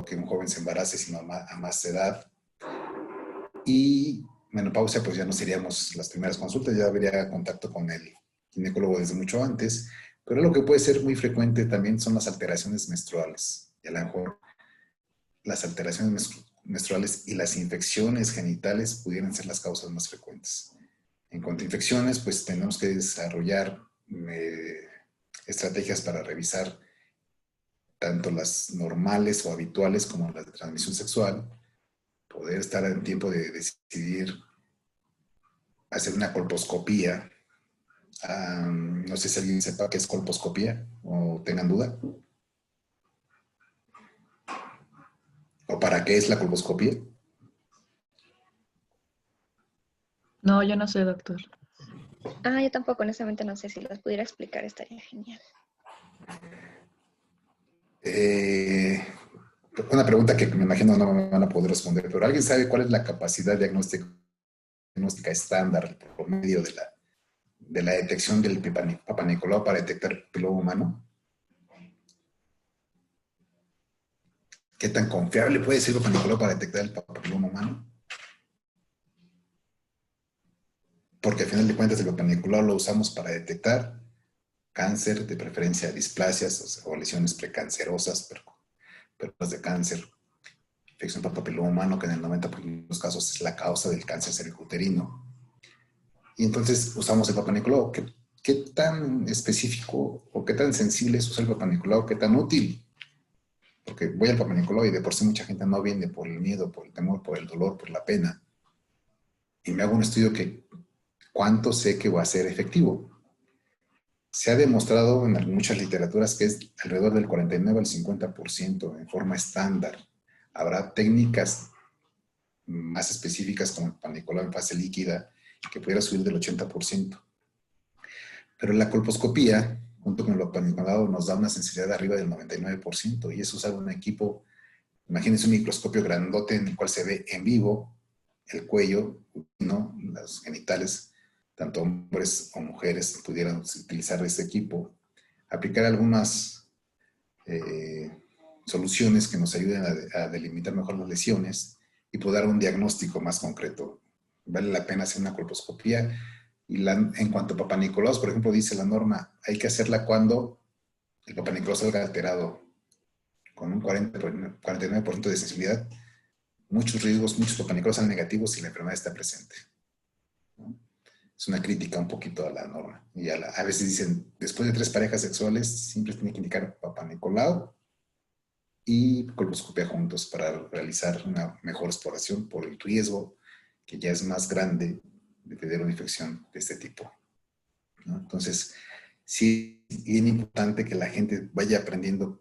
raro que un joven se embarace sino a más edad. Y menopausia, pues ya no seríamos las primeras consultas, ya habría contacto con el ginecólogo desde mucho antes, pero lo que puede ser muy frecuente también son las alteraciones menstruales. Y a lo mejor las alteraciones menstruales y las infecciones genitales pudieran ser las causas más frecuentes. En cuanto a infecciones, pues tenemos que desarrollar estrategias para revisar tanto las normales o habituales como las de transmisión sexual, poder estar en tiempo de decidir hacer una colposcopía. No sé si alguien sepa qué es colposcopía o tengan duda. ¿O para qué es la colposcopía? No, yo no sé, doctor. Yo tampoco, honestamente no sé. Si las pudiera explicar estaría genial. Una pregunta que me imagino no me van a poder responder, pero ¿alguien sabe cuál es la capacidad diagnóstica estándar por medio de la detección del Papa Nicolau para detectar el papiloma humano? ¿Qué tan confiable puede ser el Papa Nicolau para detectar el papiloma humano? Porque al final de cuentas el Papa Nicolau lo usamos para detectar cáncer, de preferencia displasias o lesiones precancerosas, pero de cáncer, infección por papiloma humano, que en el 90% de los casos es la causa del cáncer cervicuterino. Y entonces usamos el Papa Nicolau. ¿Qué tan específico o qué tan sensible es usar el Papa Nicolau? ¿Qué tan útil? Porque voy al Papa Nicolau y de por sí mucha gente no viene por el miedo, por el temor, por el dolor, por la pena. Y me hago un estudio que cuánto sé que va a ser efectivo. Se ha demostrado en muchas literaturas que es alrededor del 49 al 50% en forma estándar. Habrá técnicas más específicas como el Papa Nicolau en fase líquida que pudiera subir del 80%. Pero la colposcopía, junto con el Papa Nicolau, nos da una sensibilidad arriba del 99%, y es usar un equipo, imagínense un microscopio grandote en el cual se ve en vivo el cuello, ¿no? Los genitales, tanto hombres o mujeres pudieran utilizar este equipo, aplicar algunas soluciones que nos ayuden a delimitar mejor las lesiones y poder dar un diagnóstico más concreto. Vale la pena hacer una colposcopía. Y en cuanto a Papa Nicolau, por ejemplo, dice la norma, hay que hacerla cuando el Papa Nicolau salga alterado, con un 49% de sensibilidad. Muchos riesgos, muchos Papa Nicolau son negativos si la enfermedad está presente, ¿no? Es una crítica un poquito a la norma. Y a veces dicen, después de 3 parejas sexuales, siempre tiene que indicar Papa Nicolau y colposcopia juntos para realizar una mejor exploración por el riesgo que ya es más grande de tener una infección de este tipo, ¿no? Entonces, sí es bien importante que la gente vaya aprendiendo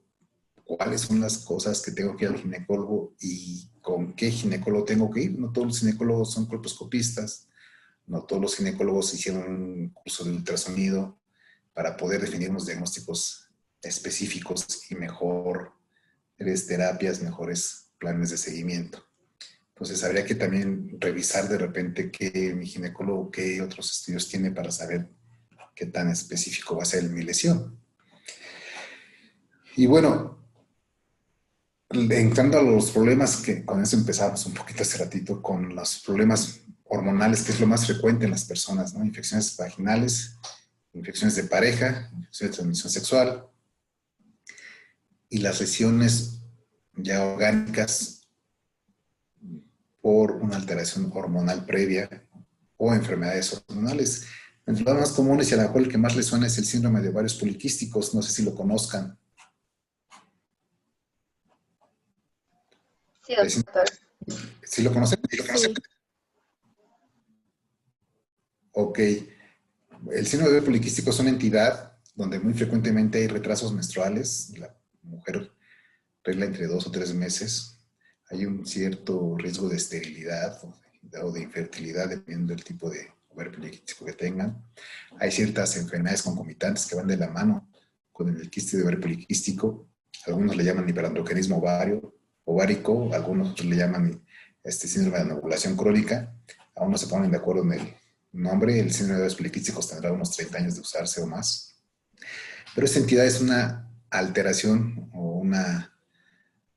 cuáles son las cosas que tengo que ir al ginecólogo y con qué ginecólogo tengo que ir. No todos los ginecólogos son colposcopistas, no todos los ginecólogos hicieron un curso de ultrasonido para poder definir unos diagnósticos específicos y mejores terapias, mejores planes de seguimiento. Entonces habría que también revisar de repente qué mi ginecólogo, qué otros estudios tiene para saber qué tan específico va a ser mi lesión. Y bueno, entrando a los problemas, que con eso empezamos un poquito hace ratito, con los problemas hormonales, que es lo más frecuente en las personas, ¿no? Infecciones vaginales, infecciones de pareja, infecciones de transmisión sexual y las lesiones ya orgánicas por una alteración hormonal previa o enfermedades hormonales. Entre las más comunes y a la cual el que más le suena es el síndrome de ovarios poliquísticos. No sé si lo conozcan. Sí, doctor. ¿Sí lo conocen? Sí. Ok. El síndrome de ovario poliquístico es una entidad donde muy frecuentemente hay retrasos menstruales. La mujer regla entre 2 o 3 meses. Hay un cierto riesgo de esterilidad o de infertilidad dependiendo del tipo de ovario poliquístico que tengan. Hay ciertas enfermedades concomitantes que van de la mano con el quiste de ovario poliquístico. Algunos le llaman hiperandrogenismo ovárico, algunos otros le llaman síndrome de anovulación crónica. Aún no se ponen de acuerdo en el nombre. El síndrome de ovarios poliquísticos tendrá unos 30 años de usarse o más. Pero esta entidad es una alteración o una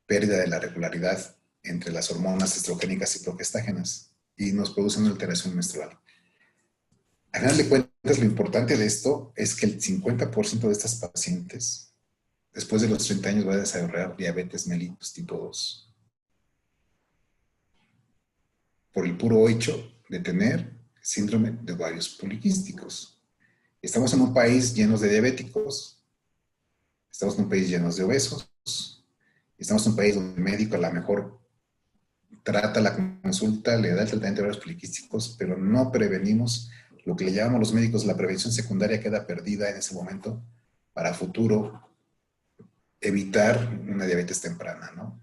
pérdida de la regularidad entre las hormonas estrogénicas y progestágenas y nos produce una alteración menstrual. A final de cuentas, lo importante de esto es que el 50% de estas pacientes, después de los 30 años, va a desarrollar diabetes mellitus tipo 2. Por el puro hecho de tener síndrome de ovarios poliquísticos. Estamos en un país lleno de diabéticos, estamos en un país lleno de obesos, estamos en un país donde el médico a lo mejor trata la consulta, le da el tratamiento de ovarios poliquísticos, pero no prevenimos lo que le llamamos los médicos la prevención secundaria, queda perdida en ese momento para futuro evitar una diabetes temprana, ¿no?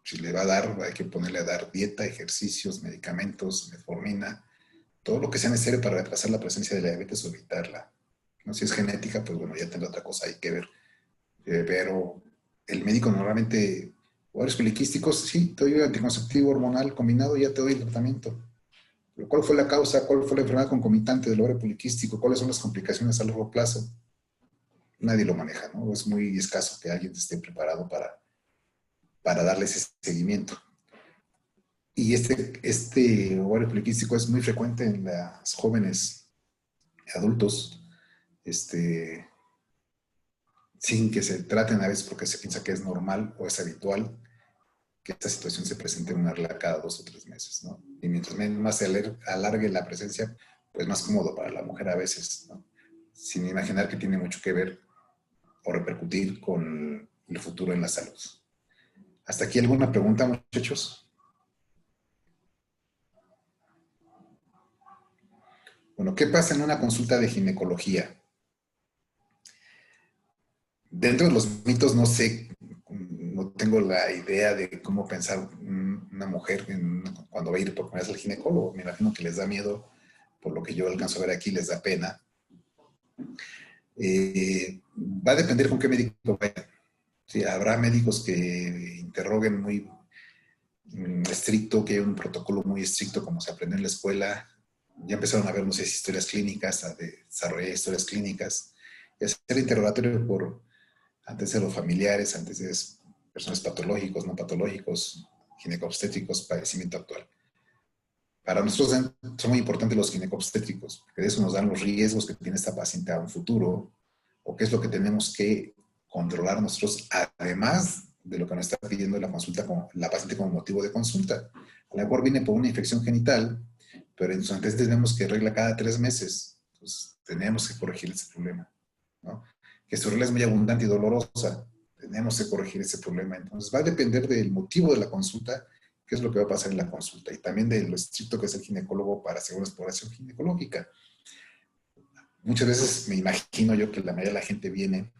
Si le va a dar, hay que ponerle a dar dieta, ejercicios, medicamentos, metformina, todo lo que sea necesario para retrasar la presencia de la diabetes o evitarla. ¿No? Si es genética, pues bueno, ya tendrá otra cosa, hay que ver. Pero el médico normalmente, ovarios poliquísticos, sí, te doy anticonceptivo hormonal combinado, ya te doy el tratamiento. Pero ¿cuál fue la causa? ¿Cuál fue la enfermedad concomitante del ovario poliquístico? ¿Cuáles son las complicaciones a largo plazo? Nadie lo maneja, ¿no? Es muy escaso que alguien esté preparado para darle ese seguimiento. Y este ovario poliquístico es muy frecuente en las jóvenes adultos, sin que se traten a veces porque se piensa que es normal o es habitual que esta situación se presente en una regla cada 2 o 3 meses, ¿no? Y mientras más se alargue la presencia, pues más cómodo para la mujer a veces, ¿no? Sin imaginar que tiene mucho que ver o repercutir con el futuro en la salud. ¿Hasta aquí alguna pregunta, muchachos? Bueno, ¿qué pasa en una consulta de ginecología? Dentro de los mitos no sé, no tengo la idea de cómo pensar una mujer cuando va a ir por primera vez al ginecólogo. Me imagino que les da miedo, por lo que yo alcanzo a ver aquí, les da pena. Va a depender con qué médico vaya. Sí, habrá médicos que interroguen muy estricto, que hay un protocolo muy estricto como se aprende en la escuela. Ya empezaron a ver, no sé, historias clínicas, a desarrollar historias clínicas y hacer interrogatorio por antes de los familiares, antes de personas patológicos, no patológicos, ginecobstétricos, padecimiento actual. Para nosotros son muy importantes los ginecobstétricos, porque de eso nos dan los riesgos que tiene esta paciente a un futuro, o qué es lo que tenemos que controlar nosotros, además de lo que nos está pidiendo la consulta, la paciente como motivo de consulta. A lo mejor viene por una infección genital, pero en sus antecedentes vemos que regla cada 3 meses. Entonces, tenemos que corregir ese problema, ¿no? Que su regla es muy abundante y dolorosa, tenemos que corregir ese problema. Entonces, va a depender del motivo de la consulta, qué es lo que va a pasar en la consulta, y también de lo estricto que es el ginecólogo para hacer una exploración ginecológica. Muchas veces me imagino yo que la mayoría de la gente viene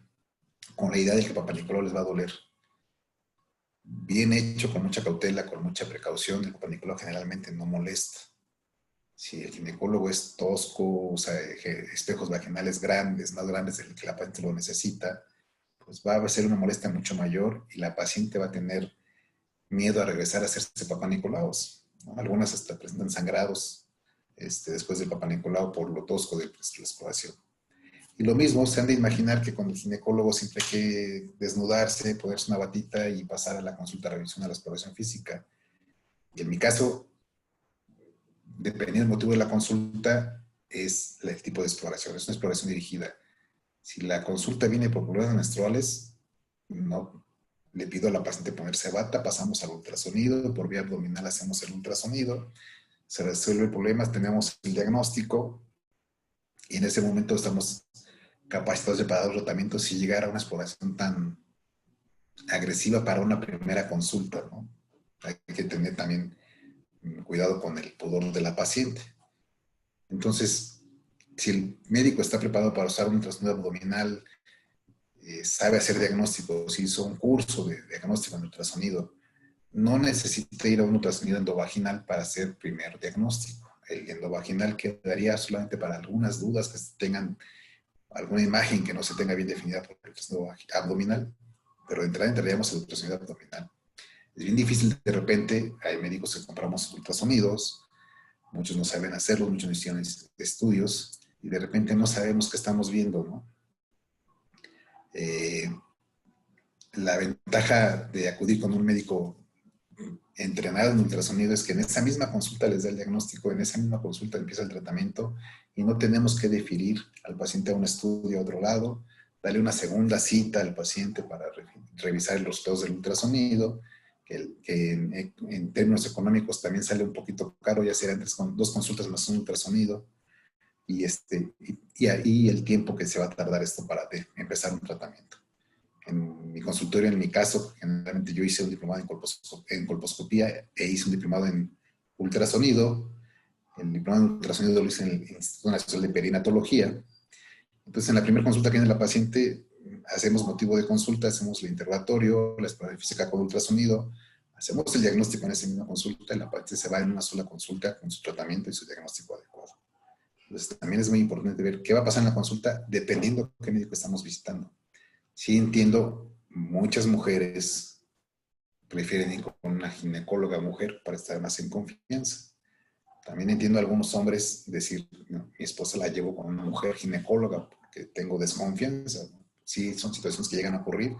con la idea de que el Papá Nicolau les va a doler. Bien hecho, con mucha cautela, con mucha precaución, el Papá Nicolau generalmente no molesta. Si el ginecólogo es tosco, usa espejos vaginales grandes, más grandes del que la paciente lo necesita, pues va a ser una molestia mucho mayor y la paciente va a tener miedo a regresar a hacerse Papá Nicolau, ¿no? Algunas hasta presentan sangrados después del Papá Nicolau por lo tosco de la exploración. Y lo mismo, se han de imaginar que con el ginecólogo siempre hay que desnudarse, ponerse una batita y pasar a la consulta de revisión a la exploración física. Y en mi caso, dependiendo del motivo de la consulta, es el tipo de exploración. Es una exploración dirigida. Si la consulta viene por problemas menstruales, no le pido a la paciente ponerse bata, pasamos al ultrasonido, por vía abdominal hacemos el ultrasonido, se resuelve el problema, tenemos el diagnóstico y en ese momento estamos capacitados para dar tratamiento si llegara a una exploración tan agresiva para una primera consulta, ¿no? Hay que tener también cuidado con el pudor de la paciente. Entonces, si el médico está preparado para usar un ultrasonido abdominal, sabe hacer diagnósticos, hizo un curso de diagnóstico en ultrasonido, no necesita ir a un ultrasonido endovaginal para hacer primer diagnóstico. El endovaginal quedaría solamente para algunas dudas que tengan alguna imagen que no se tenga bien definida por el ultrasonido abdominal, pero de entrada entraríamos al ultrasonido abdominal. Es bien difícil, de repente, hay médicos que compramos ultrasonidos, muchos no saben hacerlo, muchos no hicieron estudios, y de repente no sabemos qué estamos viendo, ¿no? la ventaja de acudir con un médico entrenado en ultrasonido es que en esa misma consulta les da el diagnóstico, en esa misma consulta empieza el tratamiento y no tenemos que deferir al paciente a un estudio a otro lado, darle una segunda cita al paciente para revisar los resultados del ultrasonido, que en términos económicos también sale un poquito caro, ya serán dos consultas más un ultrasonido, y ahí el tiempo que se va a tardar esto para empezar un tratamiento. En mi consultorio, en mi caso, generalmente yo hice un diplomado en colposcopía e hice un diplomado en ultrasonido. El diplomado en ultrasonido lo hice en el Instituto Nacional de Perinatología. Entonces, en la primera consulta que viene la paciente, hacemos motivo de consulta, hacemos el interrogatorio, la exploración física con ultrasonido, hacemos el diagnóstico en esa misma consulta y la paciente se va en una sola consulta con su tratamiento y su diagnóstico adecuado. Entonces, también es muy importante ver qué va a pasar en la consulta dependiendo de qué médico estamos visitando. Sí entiendo, muchas mujeres prefieren ir con una ginecóloga mujer para estar más en confianza. También entiendo a algunos hombres decir, no, mi esposa la llevo con una mujer ginecóloga porque tengo desconfianza. Sí, son situaciones que llegan a ocurrir,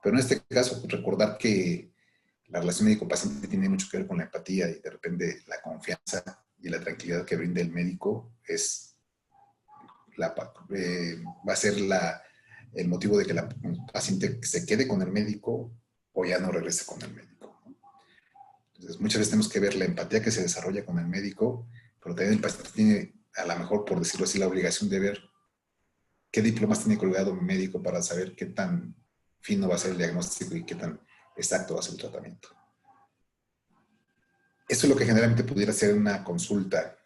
pero en este caso recordar que la relación médico-paciente tiene mucho que ver con la empatía y de repente la confianza y la tranquilidad que brinda el médico va a ser el motivo de que la paciente se quede con el médico o ya no regrese con el médico. Entonces, muchas veces tenemos que ver la empatía que se desarrolla con el médico, pero también el paciente tiene, a lo mejor, por decirlo así, la obligación de ver qué diplomas tiene colgado mi médico para saber qué tan fino va a ser el diagnóstico y qué tan exacto va a ser el tratamiento. Eso es lo que generalmente pudiera ser una consulta.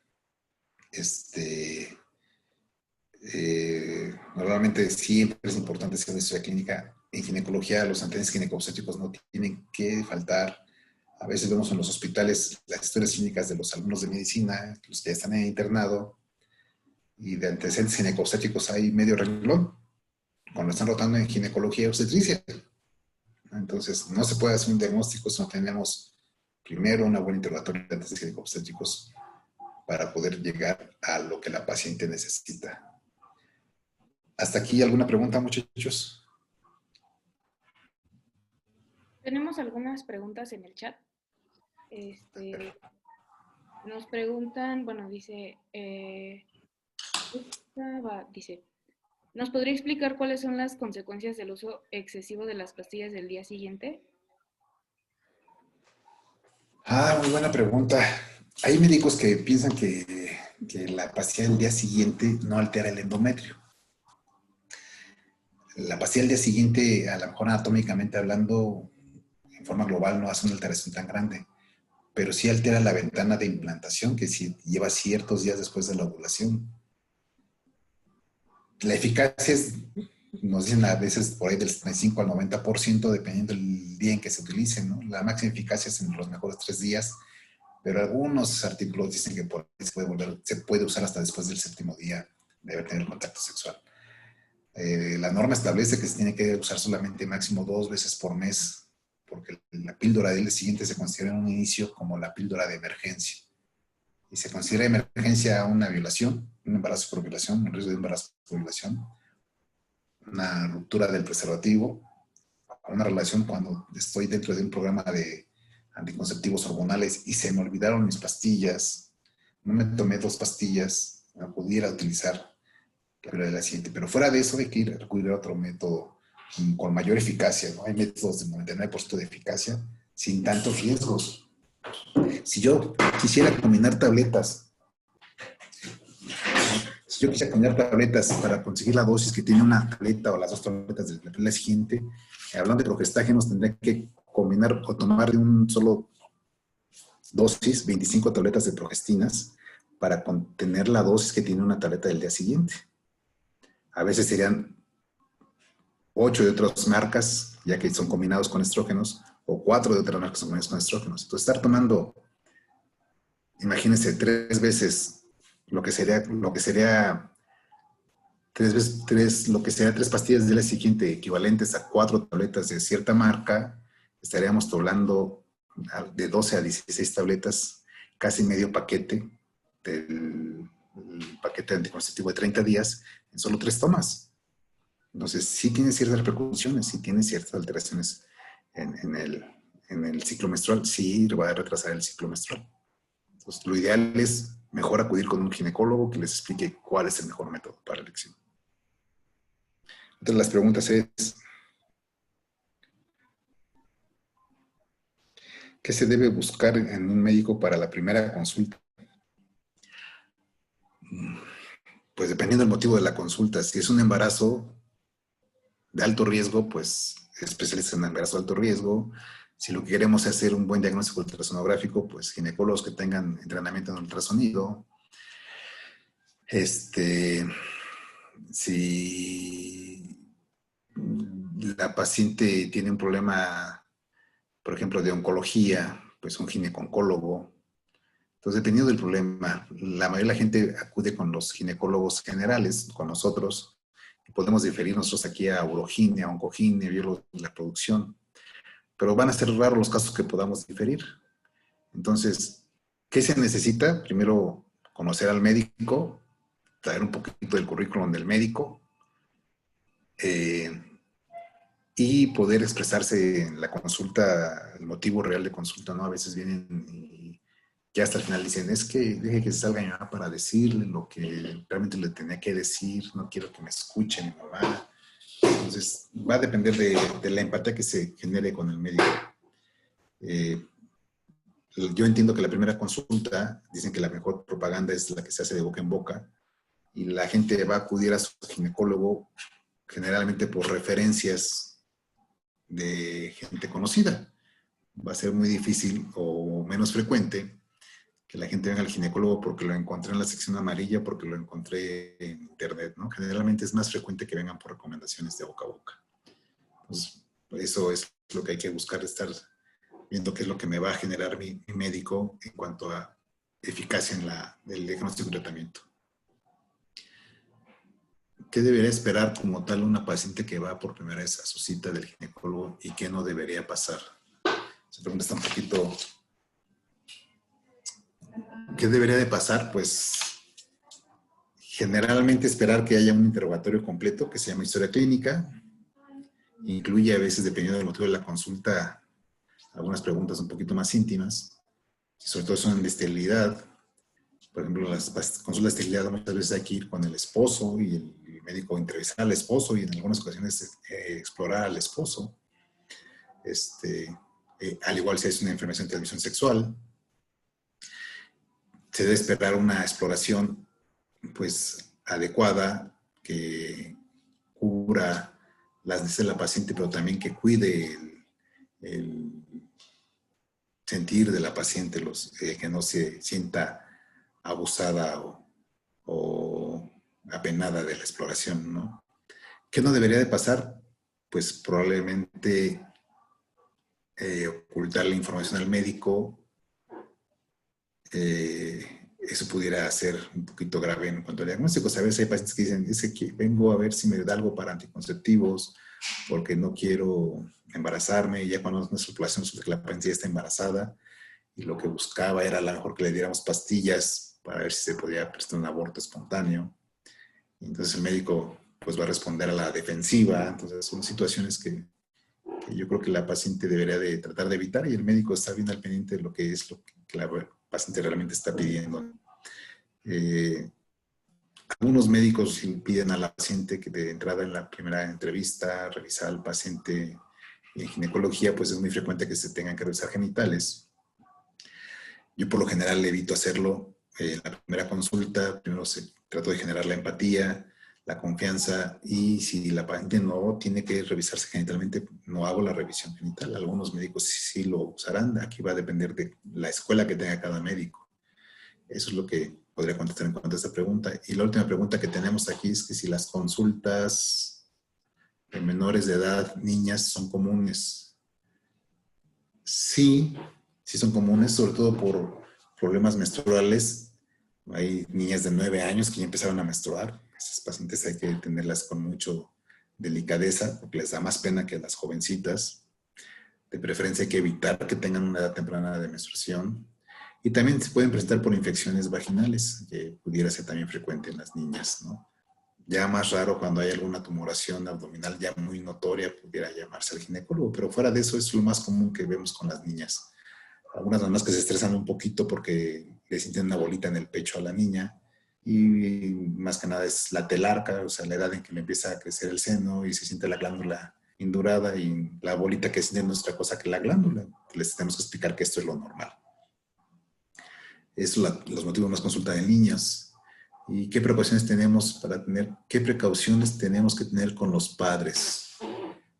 Normalmente siempre es importante hacer una historia clínica. En ginecología, los antecedentes ginecobstétricos no tienen que faltar. A veces vemos en los hospitales las historias clínicas de los alumnos de medicina, los que ya están en el internado, y de antecedentes ginecobstétricos hay medio renglón, cuando están rotando en ginecología y obstetricia. Entonces, no se puede hacer un diagnóstico si no tenemos primero una buena interrogatoria de antecedentes ginecobstétricos para poder llegar a lo que la paciente necesita. ¿Hasta aquí alguna pregunta, muchachos? Tenemos algunas preguntas en el chat. Nos preguntan, bueno, dice, ¿nos podría explicar cuáles son las consecuencias del uso excesivo de las pastillas del día siguiente? Muy buena pregunta. Hay médicos que piensan que la pastilla del día siguiente no altera el endometrio. La pastilla del día siguiente, a lo mejor anatómicamente hablando, en forma global no hace una alteración tan grande, pero sí altera la ventana de implantación que sí lleva ciertos días después de la ovulación. La eficacia nos dicen a veces por ahí del 75 al 90%, dependiendo del día en que se utilice, ¿no? La máxima eficacia es en los mejores 3 días, pero algunos artículos dicen que por ahí se puede usar hasta después del 7º día de haber tenido contacto sexual. La norma establece que se tiene que usar solamente máximo 2 veces por mes, porque la píldora del día siguiente se considera en un inicio como la píldora de emergencia. Y se considera emergencia una violación, un embarazo por violación, un riesgo de embarazo por violación, una ruptura del preservativo, una relación cuando estoy dentro de un programa de anticonceptivos hormonales y se me olvidaron mis pastillas, no me tomé 2 pastillas, no pudiera utilizar la siguiente. Pero fuera de eso hay que recurrir a otro método con mayor eficacia, ¿no? Hay métodos de 99% de eficacia sin tantos riesgos. Si yo quisiera combinar tabletas, para conseguir la dosis que tiene una tableta o las 2 tabletas de la siguiente, hablando de progestágenos, tendría que combinar o tomar de un solo dosis 25 tabletas de progestinas para contener la dosis que tiene una tableta del día siguiente. A veces serían 8 de otras marcas, ya que son combinados con estrógenos, o 4 de otras marcas son combinados con estrógenos. Entonces, estar tomando, imagínense, 3 veces lo que sería 3 pastillas del día siguiente, equivalentes a 4 tabletas de cierta marca, estaríamos hablando de 12 a 16 tabletas, casi medio paquete del paquete anticonceptivo de 30 días, en solo 3 tomas. Entonces, sí tiene ciertas repercusiones, sí tiene ciertas alteraciones en el ciclo menstrual, sí va a retrasar el ciclo menstrual. Entonces, lo ideal es mejor acudir con un ginecólogo que les explique cuál es el mejor método para la elección. Otra de las preguntas es, ¿qué se debe buscar en un médico para la primera consulta? Pues dependiendo del motivo de la consulta. Si es un embarazo de alto riesgo, pues especialistas en embarazo de alto riesgo. Si lo que queremos es hacer un buen diagnóstico ultrasonográfico, pues ginecólogos que tengan entrenamiento en ultrasonido. Si la paciente tiene un problema, por ejemplo, de oncología, pues un gineco-oncólogo. Entonces, dependiendo del problema, la mayoría de la gente acude con los ginecólogos generales, con nosotros, y podemos diferir nosotros aquí a urogine, a oncogine, la producción, pero van a ser raros los casos que podamos diferir. Entonces, ¿qué se necesita? Primero, conocer al médico, traer un poquito del currículum del médico, y poder expresarse en la consulta, el motivo real de consulta, ¿no? A veces vienen y ya hasta el final dicen, es que deje que salga mi mamá para decirle lo que realmente le tenía que decir, no quiero que me escuche mi mamá. Entonces, va a depender de la empatía que se genere con el médico. Yo entiendo que la primera consulta, dicen que la mejor propaganda es la que se hace de boca en boca, y la gente va a acudir a su ginecólogo generalmente por referencias de gente conocida. Va a ser muy difícil o menos frecuente que la gente venga al ginecólogo porque lo encontré en la sección amarilla, porque lo encontré en internet, ¿no? Generalmente es más frecuente que vengan por recomendaciones de boca a boca. Entonces, eso es lo que hay que buscar, estar viendo qué es lo que me va a generar mi médico en cuanto a eficacia en del diagnóstico y tratamiento. ¿Qué debería esperar como tal una paciente que va por primera vez a su cita del ginecólogo y qué no debería pasar? Esa pregunta está un poquito... ¿Qué debería de pasar? Pues generalmente esperar que haya un interrogatorio completo que se llama historia clínica. Incluye a veces, dependiendo del motivo de la consulta, algunas preguntas un poquito más íntimas, sobre todo son de esterilidad. Por ejemplo, las consultas de esterilidad muchas veces hay que ir con el esposo y el médico entrevistar al esposo y en algunas ocasiones explorar al esposo. Al igual si es una enfermedad de transmisión sexual. Se debe esperar una exploración pues adecuada que cubra las necesidades de la paciente, pero también que cuide el sentir de la paciente, que no se sienta abusada o apenada de la exploración, ¿no? ¿Qué no debería de pasar? Pues probablemente ocultar la información al médico. Eso pudiera ser un poquito grave en cuanto al diagnóstico. A veces hay pacientes que dicen, es que vengo a ver si me da algo para anticonceptivos porque no quiero embarazarme, y ya cuando nuestra población resulta que la paciente ya está embarazada y lo que buscaba era a lo mejor que le diéramos pastillas para ver si se podía prestar un aborto espontáneo. Y entonces el médico pues va a responder a la defensiva. Entonces son situaciones que yo creo que la paciente debería de tratar de evitar, y el médico está bien al pendiente de lo que es lo que la paciente realmente está pidiendo. Algunos médicos piden a la paciente que de entrada en la primera entrevista revisar al paciente. En ginecología pues es muy frecuente que se tengan que revisar genitales. Yo por lo general evito hacerlo en la primera consulta. Primero trato de generar la empatía, la confianza, y si la paciente no tiene que revisarse genitalmente, no hago la revisión genital. Algunos médicos sí lo usarán. Aquí va a depender de la escuela que tenga cada médico. Eso es lo que podría contestar en cuanto a esta pregunta. Y la última pregunta que tenemos aquí es que si las consultas de menores de edad, niñas, son comunes. Sí, sí son comunes, sobre todo por problemas menstruales. Hay niñas de 9 años que ya empezaron a menstruar. Esas pacientes hay que tenerlas con mucho delicadeza porque les da más pena que las jovencitas. De preferencia hay que evitar que tengan una edad temprana de menstruación. Y también se pueden presentar por infecciones vaginales, que pudiera ser también frecuente en las niñas, ¿no? Ya más raro cuando hay alguna tumoración abdominal ya muy notoria, pudiera llamarse al ginecólogo, pero fuera de eso es lo más común que vemos con las niñas. Algunas mamás que se estresan un poquito porque le sienten una bolita en el pecho a la niña y más que nada es la telarca, o sea, la edad en que le empieza a crecer el seno y se siente la glándula indurada y la bolita que siente no es otra cosa que la glándula. Les tenemos que explicar que esto es lo normal. Es los motivos más consulta de niñas. ¿Y qué precauciones tenemos para tener, qué precauciones tenemos que tener con los padres?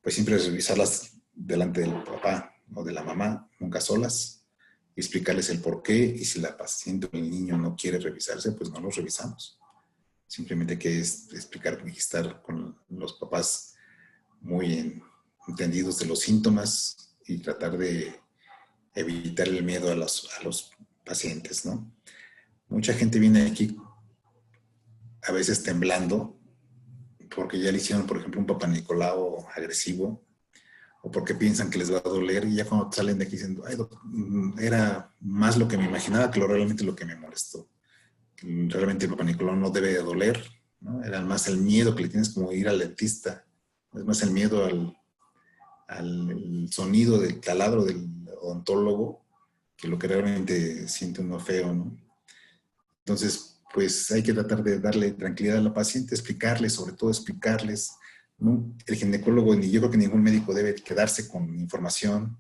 Pues siempre revisarlas delante del papá o de la mamá, nunca solas, y explicarles el por qué, y si la paciente o el niño no quiere revisarse, pues no los revisamos. Simplemente hay que explicar y estar con los papás muy entendidos de los síntomas y tratar de evitar el miedo a los pacientes, ¿no? Mucha gente viene aquí a veces temblando porque ya le hicieron, por ejemplo, un Papá Nicolau agresivo o porque piensan que les va a doler y ya cuando salen de aquí diciendo, ay, era más lo que me imaginaba que realmente lo que me molestó. Realmente el Papá Nicolau no debe de doler, ¿no? Era más el miedo que le tienes como ir al dentista, es más el miedo al sonido del taladro del odontólogo que lo que realmente siente uno feo, ¿no? Entonces, pues hay que tratar de darle tranquilidad a la paciente, explicarles, sobre todo explicarles, ¿no? El ginecólogo, ni yo creo que ningún médico debe quedarse con información,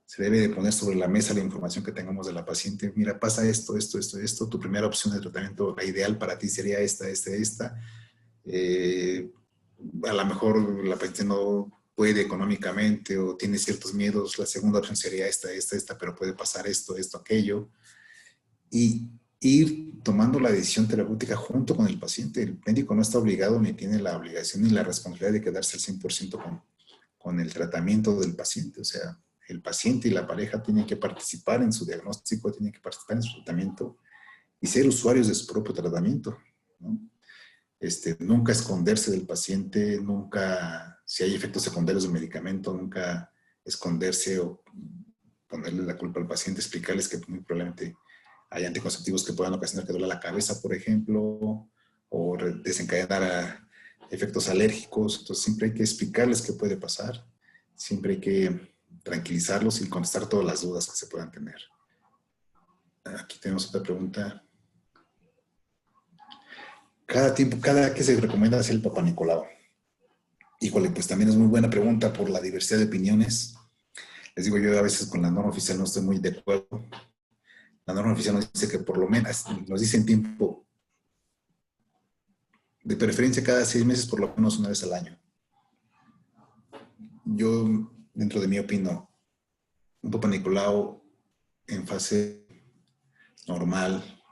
se debe de poner sobre la mesa la información que tengamos de la paciente. Mira, pasa esto, tu primera opción de tratamiento, la ideal para ti sería esta. A lo mejor la paciente no puede económicamente o tiene ciertos miedos, la segunda opción sería esta, pero puede pasar esto, aquello. Y ir tomando la decisión terapéutica junto con el paciente. El médico no está obligado ni tiene la obligación ni la responsabilidad de quedarse al 100% con el tratamiento del paciente. O sea, el paciente y la pareja tienen que participar en su diagnóstico, tienen que participar en su tratamiento y ser usuarios de su propio tratamiento, ¿no? Nunca esconderse del paciente, nunca, si hay efectos secundarios del medicamento, nunca esconderse o ponerle la culpa al paciente, explicarles que muy probablemente hay anticonceptivos que puedan ocasionar que duela la cabeza, por ejemplo, o desencadenar efectos alérgicos. Entonces siempre hay que explicarles qué puede pasar, siempre hay que tranquilizarlos y contestar todas las dudas que se puedan tener. Aquí tenemos otra pregunta. Cada que se recomienda hacer el Papá Nicolau. Híjole, pues también es muy buena pregunta por la diversidad de opiniones. Les digo, yo a veces con la norma oficial no estoy muy de acuerdo. La norma oficial nos dice que por lo menos, nos dice en tiempo, de preferencia cada 6 meses, por lo menos una vez al año. Yo, dentro de mí, opino, un Papá Nicolau en fase normal,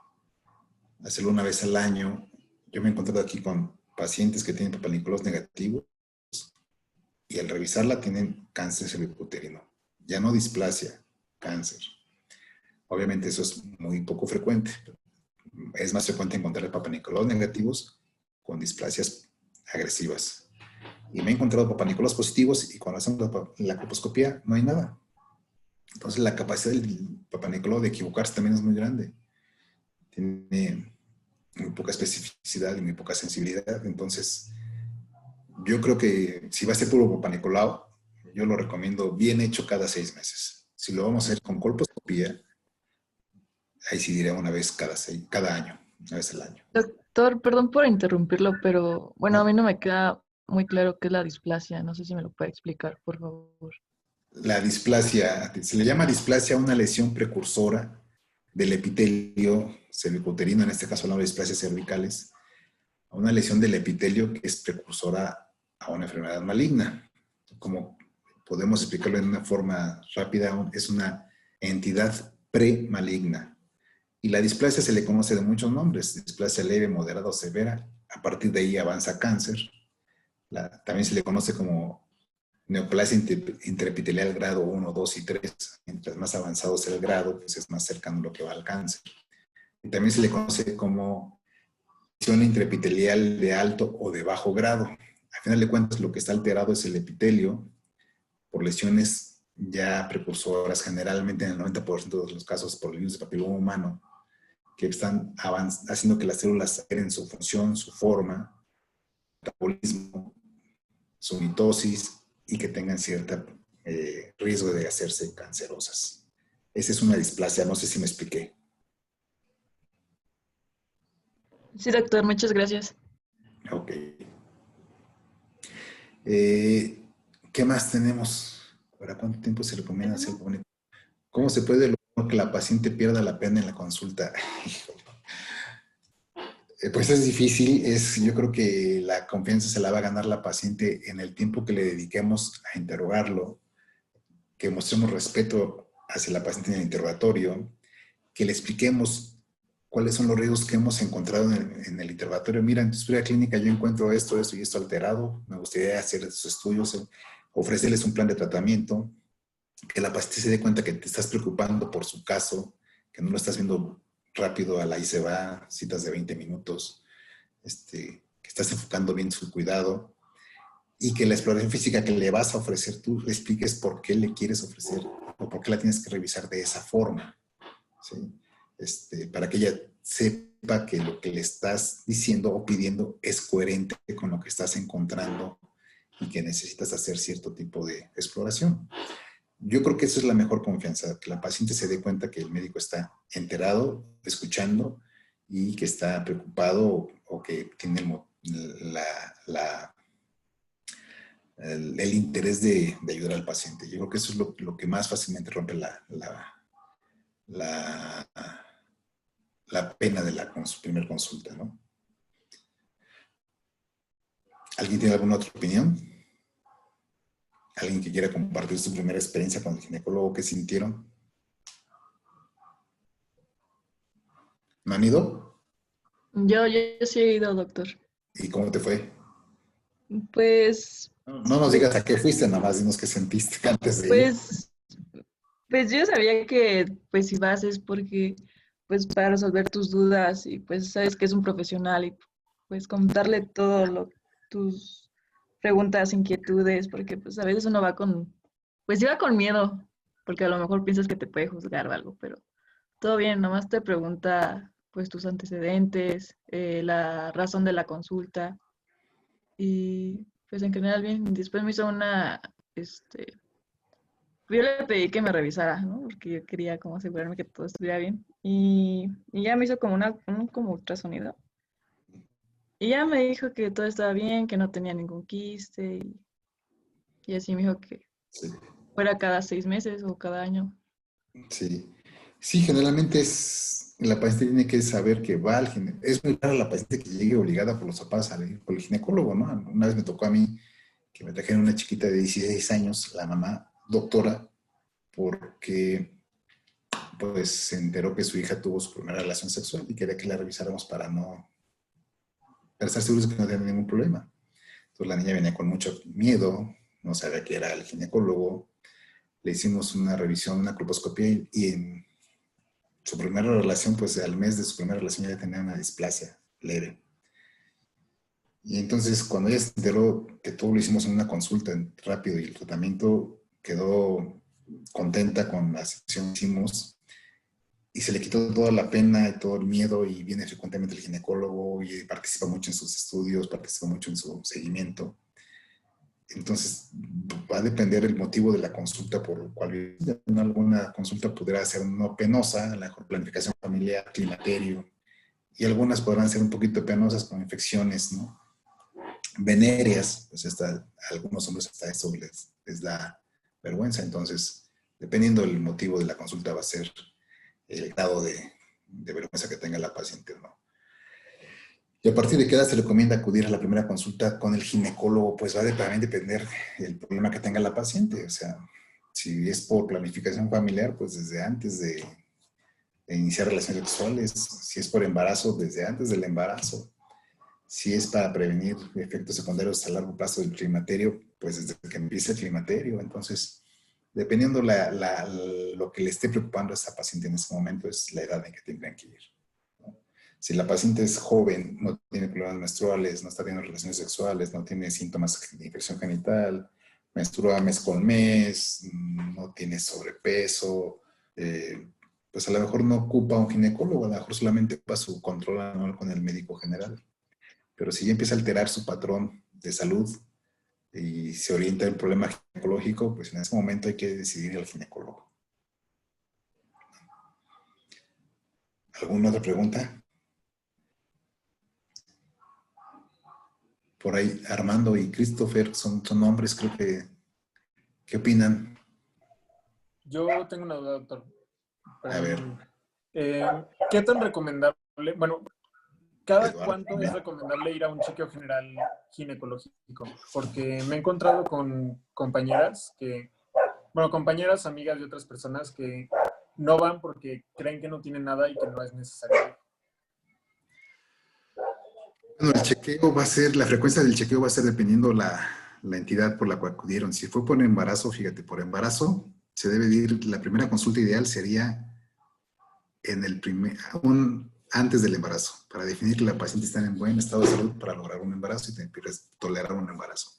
hacerlo una vez al año. Yo me he encontrado aquí con pacientes que tienen Papá Nicolau negativos y al revisarla tienen cáncer cervicuterino. Ya no displasia, cáncer. Obviamente eso es muy poco frecuente. Es más frecuente encontrar Papá Nicolau negativos con displasias agresivas. Y me he encontrado Papá Nicolau positivos y cuando hacemos la colposcopía no hay nada. Entonces la capacidad del Papá Nicolau de equivocarse también es muy grande. Tiene muy poca especificidad y muy poca sensibilidad. Entonces yo creo que si va a ser puro Papá Nicolau, yo lo recomiendo bien hecho cada 6 meses. Si lo vamos a hacer con colposcopía, ahí sí diría una vez cada año, una vez al año. Doctor, perdón por interrumpirlo, pero bueno, a mí no me queda muy claro qué es la displasia. No sé si me lo puede explicar, por favor. La displasia, se le llama displasia a una lesión precursora del epitelio cervicuterino, en este caso hablamos de displasias cervicales, a una lesión del epitelio que es precursora a una enfermedad maligna. Como podemos explicarlo en una forma rápida, es una entidad premaligna. Y la displasia se le conoce de muchos nombres, displasia leve, moderada o severa. A partir de ahí avanza cáncer. También se le conoce como neoplasia intraepitelial grado 1, 2 y 3. Mientras más avanzado sea el grado, pues es más cercano lo que va al cáncer. Y también se le conoce como lesión intraepitelial de alto o de bajo grado. Al final de cuentas, lo que está alterado es el epitelio por lesiones ya precursoras, generalmente en el 90% de los casos por el virus de papiloma humano, que están haciendo que las células alteren su función, su forma, metabolismo, su mitosis y que tengan cierto riesgo de hacerse cancerosas. Esa es una displasia, no sé si me expliqué. Sí, doctor, muchas gracias. Ok. ¿Qué más tenemos? ¿Para cuánto tiempo se recomienda hacer? ¿Cómo se puede lograr que la paciente pierda la pena en la consulta? Pues es difícil, yo creo que la confianza se la va a ganar la paciente en el tiempo que le dediquemos a interrogarlo, que mostremos respeto hacia la paciente en el interrogatorio, que le expliquemos cuáles son los riesgos que hemos encontrado en el interrogatorio. Mira, en tu historia clínica yo encuentro esto y esto alterado, me gustaría hacer esos estudios, ofrecerles un plan de tratamiento, que la paciente se dé cuenta que te estás preocupando por su caso, que no lo estás viendo rápido, a la y se va, citas de 20 minutos, que estás enfocando bien su cuidado y que la exploración física que le vas a ofrecer tú le expliques por qué le quieres ofrecer o por qué la tienes que revisar de esa forma, ¿sí? Para que ella sepa que lo que le estás diciendo o pidiendo es coherente con lo que estás encontrando y que necesitas hacer cierto tipo de exploración. Yo creo que eso es la mejor confianza, que la paciente se dé cuenta que el médico está enterado, escuchando y que está preocupado o que tiene el interés de ayudar al paciente. Yo creo que eso es lo que más fácilmente rompe la pena de la primera consulta, ¿no? ¿Alguien tiene alguna otra opinión? ¿Alguien que quiera compartir su primera experiencia con el ginecólogo? ¿Qué sintieron? ¿No han ido? Yo sí he ido, doctor. ¿Y cómo te fue? Pues, No nos digas a qué fuiste, nada más dinos qué sentiste antes de ir. pues yo sabía que pues si vas es porque pues para resolver tus dudas y pues sabes que es un profesional y pues contarle tus preguntas, inquietudes, porque pues a veces uno va pues iba con miedo, porque a lo mejor piensas que te puede juzgar o algo, pero todo bien, nomás te pregunta pues tus antecedentes, la razón de la consulta y pues en general bien. Después me hizo yo le pedí que me revisara, ¿no? Porque yo quería como asegurarme que todo estuviera bien. Y ya me hizo como un como ultrasonido. Y ya me dijo que todo estaba bien, que no tenía ningún quiste. Y así me dijo que Sí, fuera cada 6 meses o cada año. sí. Sí, generalmente la paciente tiene que saber que va al ginecólogo. Es muy raro la paciente que llegue obligada por los papás a ir con el ginecólogo, ¿no? Una vez me tocó a mí que me trajeron una chiquita de 16 años, la mamá doctora, porque pues se enteró que su hija tuvo su primera relación sexual y quería que la revisáramos para estar seguros de que no tenía ningún problema. Entonces la niña venía con mucho miedo, no sabía que era el ginecólogo, le hicimos una revisión, una colposcopía y en su primera relación, pues al mes de su primera relación ya tenía una displasia leve. Y entonces cuando ella se enteró que todo lo hicimos en una consulta rápido y el tratamiento, quedó contenta con la sesión que hicimos y se le quitó toda la pena y todo el miedo y viene frecuentemente el ginecólogo y participa mucho en sus estudios, participa mucho en su seguimiento. Entonces, va a depender el motivo de la consulta por el cual alguna consulta pudiera ser no penosa, a lo mejor planificación familiar, climaterio, y algunas podrán ser un poquito penosas con infecciones, ¿no? Venéreas, pues a algunos hombres hasta eso les da vergüenza. Entonces, dependiendo del motivo de la consulta, va a ser el grado de vergüenza que tenga la paciente o no. ¿Y a partir de qué edad se recomienda acudir a la primera consulta con el ginecólogo? Pues va a también depender del problema que tenga la paciente. O sea, si es por planificación familiar, pues desde antes de iniciar relaciones sexuales. Si es por embarazo, desde antes del embarazo. Si es para prevenir efectos secundarios a largo plazo del climaterio, pues desde que empiece el climaterio. Entonces, dependiendo lo que le esté preocupando a esa paciente en ese momento, es la edad en que tendrán que ir. Si la paciente es joven, no tiene problemas menstruales, no está teniendo relaciones sexuales, no tiene síntomas de infección genital, menstrua mes con mes, no tiene sobrepeso, pues a lo mejor no ocupa un ginecólogo, a lo mejor solamente ocupa su control anual con el médico general. Pero si ya empieza a alterar su patrón de salud y se orienta en el problema ginecológico, pues en ese momento hay que decidir al ginecólogo. ¿Alguna otra pregunta? Por ahí Armando y Christopher son hombres, creo que, ¿qué opinan? Yo tengo una duda, doctor. A ver, ¿Qué tan recomendable? Bueno, ¿cada Eduardo. cuánto es recomendable ir a un chequeo general ginecológico? Porque me he encontrado con compañeras compañeras, amigas de otras personas que no van porque creen que no tienen nada y que no es necesario. Bueno, el chequeo va a ser, la frecuencia del chequeo va a ser dependiendo la entidad por la cual acudieron. Si fue por embarazo, fíjate, por embarazo, se debe ir, la primera consulta ideal sería en el antes del embarazo, para definir que la paciente está en buen estado de salud para lograr un embarazo y tolerar un embarazo.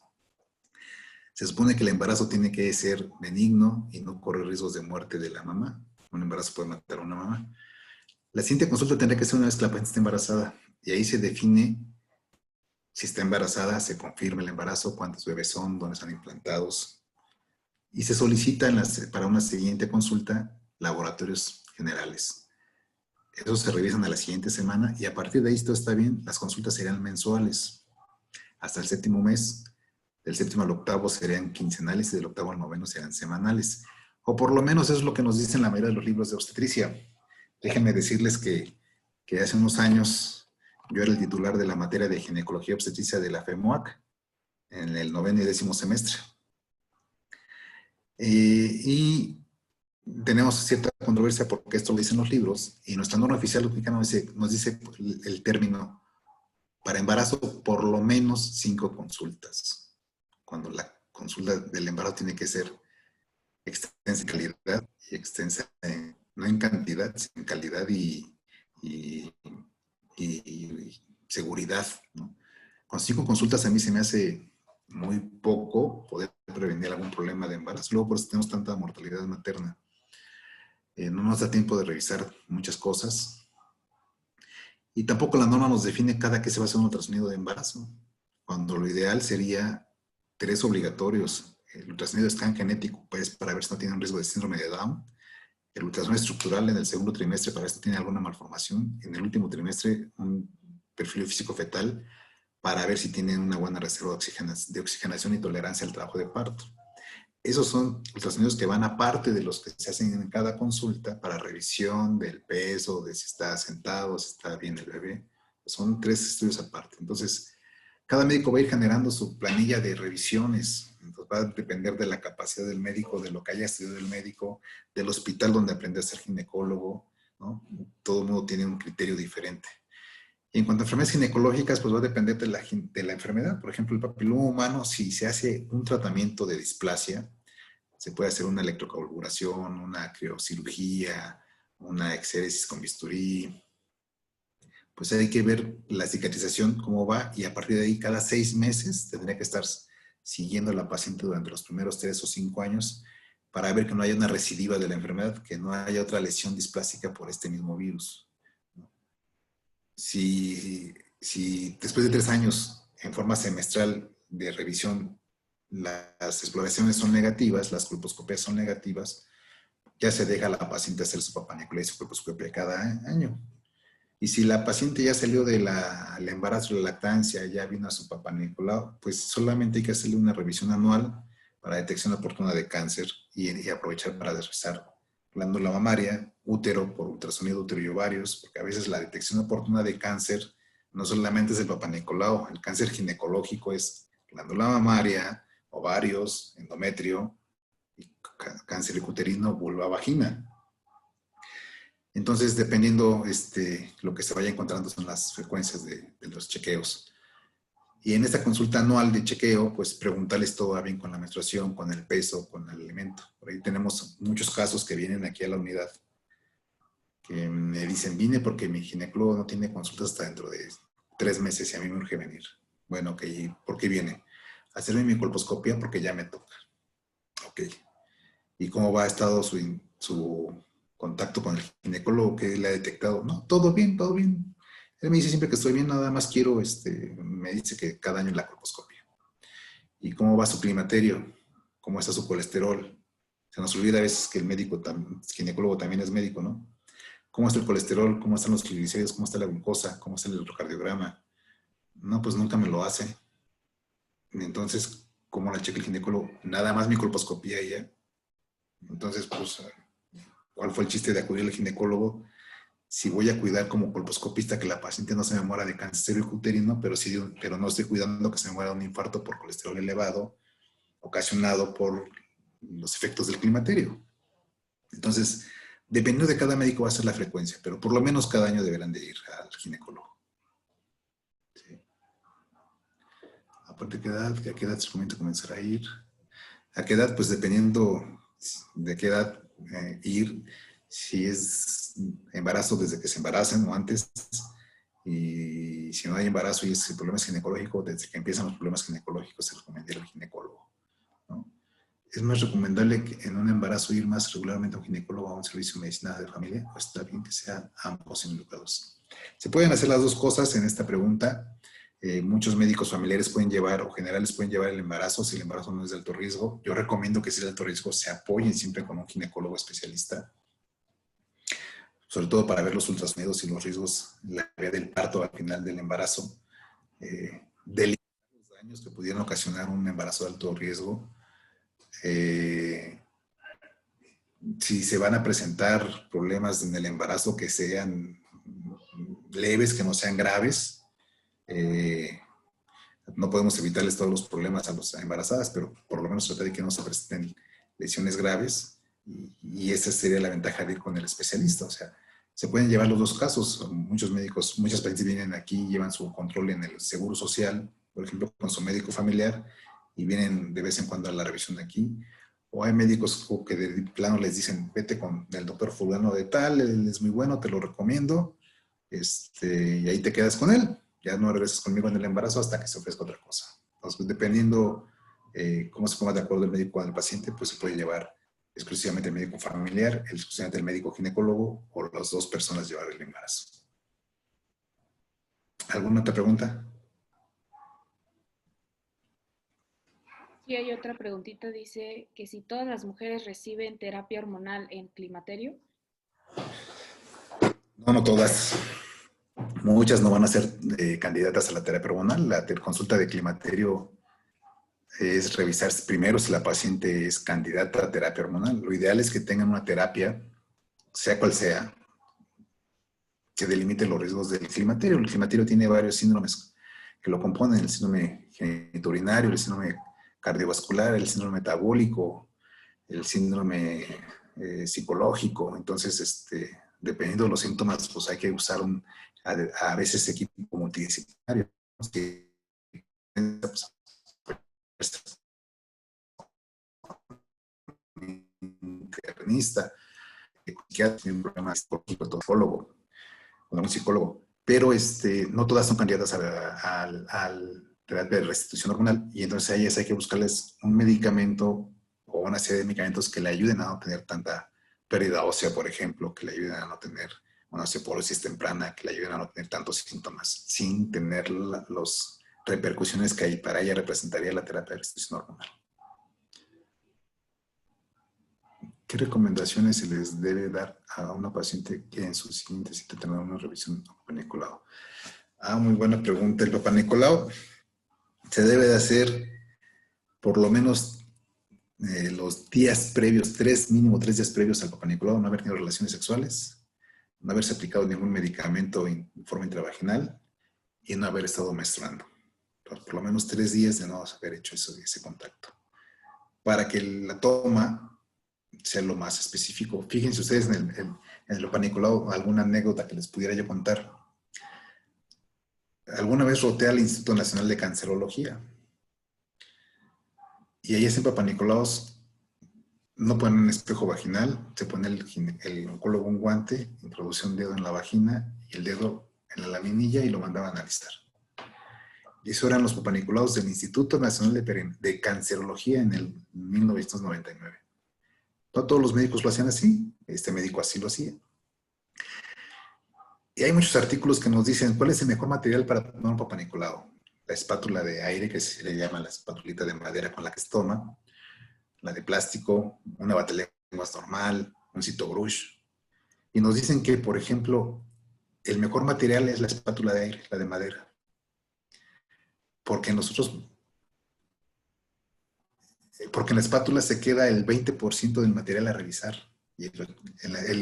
Se supone que el embarazo tiene que ser benigno y no correr riesgos de muerte de la mamá. Un embarazo puede matar a una mamá. La siguiente consulta tendría que ser una vez que la paciente esté embarazada y ahí se define si está embarazada, se confirma el embarazo, cuántos bebés son, dónde están implantados y se solicita para una siguiente consulta laboratorios generales. Esos se revisan a la siguiente semana y a partir de ahí, si todo está bien, las consultas serían mensuales. Hasta el 7º mes, del 7º al 8º serían quincenales y del 8º al 9º serían semanales. O por lo menos eso es lo que nos dicen la mayoría de los libros de obstetricia. Déjenme decirles que hace unos años yo era el titular de la materia de ginecología obstetricia de la FEMUAC en el 9º y 10º semestre. Y tenemos cierta controversia porque esto lo dicen los libros y nuestra norma oficial mexicana nos dice el término para embarazo por lo menos 5 consultas. Cuando la consulta del embarazo tiene que ser extensa en calidad y extensa no en cantidad, sino en calidad y seguridad, ¿no? Con 5 consultas a mí se me hace muy poco poder prevenir algún problema de embarazo. Luego por eso tenemos tanta mortalidad materna. No nos da tiempo de revisar muchas cosas. Y tampoco la norma nos define cada que se va a hacer un ultrasonido de embarazo, cuando lo ideal sería 3 obligatorios. El ultrasonido de scan genético, pues, para ver si no tiene un riesgo de síndrome de Down. El ultrasonido estructural en el 2º trimestre para ver si tiene alguna malformación. En el último trimestre, un perfil físico fetal para ver si tienen una buena reserva de oxigenación y tolerancia al trabajo de parto. Esos son ultrasonidos que van aparte de los que se hacen en cada consulta para revisión del peso, de si está sentado, si está bien el bebé. Son 3 estudios aparte. Entonces, cada médico va a ir generando su planilla de revisiones. Entonces, va a depender de la capacidad del médico, de lo que haya estudiado el médico, del hospital donde aprendió a ser ginecólogo, ¿no? Todo el mundo tiene un criterio diferente. Y en cuanto a enfermedades ginecológicas, pues va a depender de la enfermedad. Por ejemplo, el papiloma humano, si se hace un tratamiento de displasia, se puede hacer una electroconvulsión, una criocirugía, una exéresis con bisturí. Pues hay que ver la cicatrización, cómo va, y a partir de ahí, cada 6 meses, tendría que estar siguiendo a la paciente durante los primeros 3 o 5 años para ver que no haya una recidiva de la enfermedad, que no haya otra lesión displásica por este mismo virus. Si después de 3 años, en forma semestral de revisión, las exploraciones son negativas, las colposcopias son negativas, ya se deja a la paciente hacer su Papa Nicolau y su colposcopia cada año. Y si la paciente ya salió del embarazo, la lactancia, ya vino a su Papa Nicolau, pues solamente hay que hacerle una revisión anual para detección oportuna de cáncer y aprovechar para revisar glándula mamaria, útero por ultrasonido útero y ovarios, porque a veces la detección oportuna de cáncer no solamente es el Papa Nicolau, el cáncer ginecológico es glándula mamaria, ovarios, endometrio, y cáncer uterino, vulva, vagina. Entonces, dependiendo lo que se vaya encontrando son las frecuencias de los chequeos. Y en esta consulta anual de chequeo, pues preguntarles todo va bien con la menstruación, con el peso, con el alimento. Por ahí tenemos muchos casos que vienen aquí a la unidad que me dicen, vine porque mi ginecólogo no tiene consultas hasta dentro de 3 meses y a mí me urge venir. Bueno, ok, ¿por qué viene? Hacerme mi colposcopia porque ya me toca. Ok. ¿Y cómo ha estado su contacto con el ginecólogo que le ha detectado? No, todo bien, todo bien. Él me dice siempre que estoy bien, nada más quiero, me dice que cada año la colposcopia. ¿Y cómo va su climaterio? ¿Cómo está su colesterol? Se nos olvida a veces que el médico, ginecólogo también es médico, ¿no? ¿Cómo está el colesterol? ¿Cómo están los triglicéridos? ¿Cómo está la glucosa? ¿Cómo está el electrocardiograma? No, pues nunca me lo hace. Entonces, ¿cómo la checa el ginecólogo? Nada más mi colposcopía y ya. Entonces, pues, ¿cuál fue el chiste de acudir al ginecólogo? Si voy a cuidar como colposcopista que la paciente no se me muera de cáncer cervicuterino, pero no estoy cuidando que se me muera de un infarto por colesterol elevado, ocasionado por los efectos del climaterio. Entonces, dependiendo de cada médico va a ser la frecuencia, pero por lo menos cada año deberán de ir al ginecólogo. ¿Sí? Aparte, ¿a qué edad se recomienda comenzar a ir? ¿A qué edad? Pues dependiendo de qué edad ir, si es embarazo desde que se embarazan o antes, y si no hay embarazo y es problemas ginecológicos, desde que empiezan los problemas ginecológicos se recomienda ir al ginecólogo, ¿no? ¿Es más recomendable que en un embarazo ir más regularmente a un ginecólogo o a un servicio de medicina de familia? ¿O está bien que sean ambos involucrados? Se pueden hacer las dos cosas en esta pregunta. Muchos médicos familiares pueden llevar, o generales pueden llevar el embarazo, si el embarazo no es de alto riesgo. Yo recomiendo que si es de alto riesgo se apoyen siempre con un ginecólogo especialista, sobre todo para ver los ultrasonidos y los riesgos, la vía del parto al final del embarazo, delimitar los daños que pudieran ocasionar un embarazo de alto riesgo. Si se van a presentar problemas en el embarazo que sean leves, que no sean graves, no podemos evitarles todos los problemas a las embarazadas, pero por lo menos tratar de que no se presenten lesiones graves, y esa sería la ventaja de ir con el especialista. O sea, se pueden llevar los dos casos. Muchos médicos, muchas pacientes vienen aquí, llevan su control en el seguro social, por ejemplo, con su médico familiar, y vienen de vez en cuando a la revisión de aquí. O hay médicos que de plano les dicen, vete con el doctor fulano de tal, él es muy bueno, te lo recomiendo, y ahí te quedas con él. Ya no regresas conmigo en el embarazo hasta que se ofrezca otra cosa. Entonces, dependiendo cómo se ponga de acuerdo el médico con el paciente, pues se puede llevar exclusivamente el médico familiar, exclusivamente el médico ginecólogo, o las dos personas llevar el embarazo. ¿Alguna otra pregunta? Sí, hay otra preguntita, dice que si todas las mujeres reciben terapia hormonal en climaterio. No, no todas. Muchas no van a ser candidatas a la terapia hormonal. La consulta de climaterio es revisar primero si la paciente es candidata a terapia hormonal. Lo ideal es que tengan una terapia, sea cual sea, que delimite los riesgos del climaterio. El climaterio tiene varios síndromes que lo componen: el síndrome genitourinario, el síndrome cardiovascular, el síndrome metabólico, el síndrome psicológico. Entonces, dependiendo de los síntomas, pues hay que usar a veces equipo multidisciplinario, que internista, que hace un programa psicológico, todólogo, un psicólogo, pero no todas son candidatas a terapia de restitución hormonal, y entonces a ellas hay que buscarles un medicamento o una serie de medicamentos que le ayuden a no tener tanta pérdida ósea, por ejemplo, que le ayuden a no tener una osteoporosis temprana, que le ayuden a no tener tantos síntomas, sin tener las repercusiones que para ella representaría la terapia de restitución hormonal. ¿Qué recomendaciones se les debe dar a una paciente que en su siguiente cita tenga una revisión de Papá Nicolau? Muy buena pregunta. El Papá Nicolau se debe de hacer por lo menos los días previos, mínimo 3 días previos al Papá Nicolau, no haber tenido relaciones sexuales, no haberse aplicado ningún medicamento en forma intravaginal y no haber estado menstruando. Entonces, por lo menos 3 días de no haber hecho ese contacto, para que la toma sea lo más específico. Fíjense ustedes en el Papá Nicolau, alguna anécdota que les pudiera yo contar. Alguna vez roté al Instituto Nacional de Cancerología, y ahí en Papá Nicolau no ponen un espejo vaginal, se pone el oncólogo un guante, introduce un dedo en la vagina y el dedo en la laminilla y lo mandaban a alistar. Y eso eran los Papá Nicolaus del Instituto Nacional de Cancerología en el 1999. No todos los médicos lo hacían así, este médico así lo hacía. Y hay muchos artículos que nos dicen cuál es el mejor material para tomar un Papa Nicolau. La espátula de aire, que se le llama la espatulita de madera con la que se toma, la de plástico, una batelenguas normal, un citobrush. Y nos dicen que, por ejemplo, el mejor material es la espátula de aire, la de madera. Porque porque en la espátula se queda el 20% del material a revisar. Y el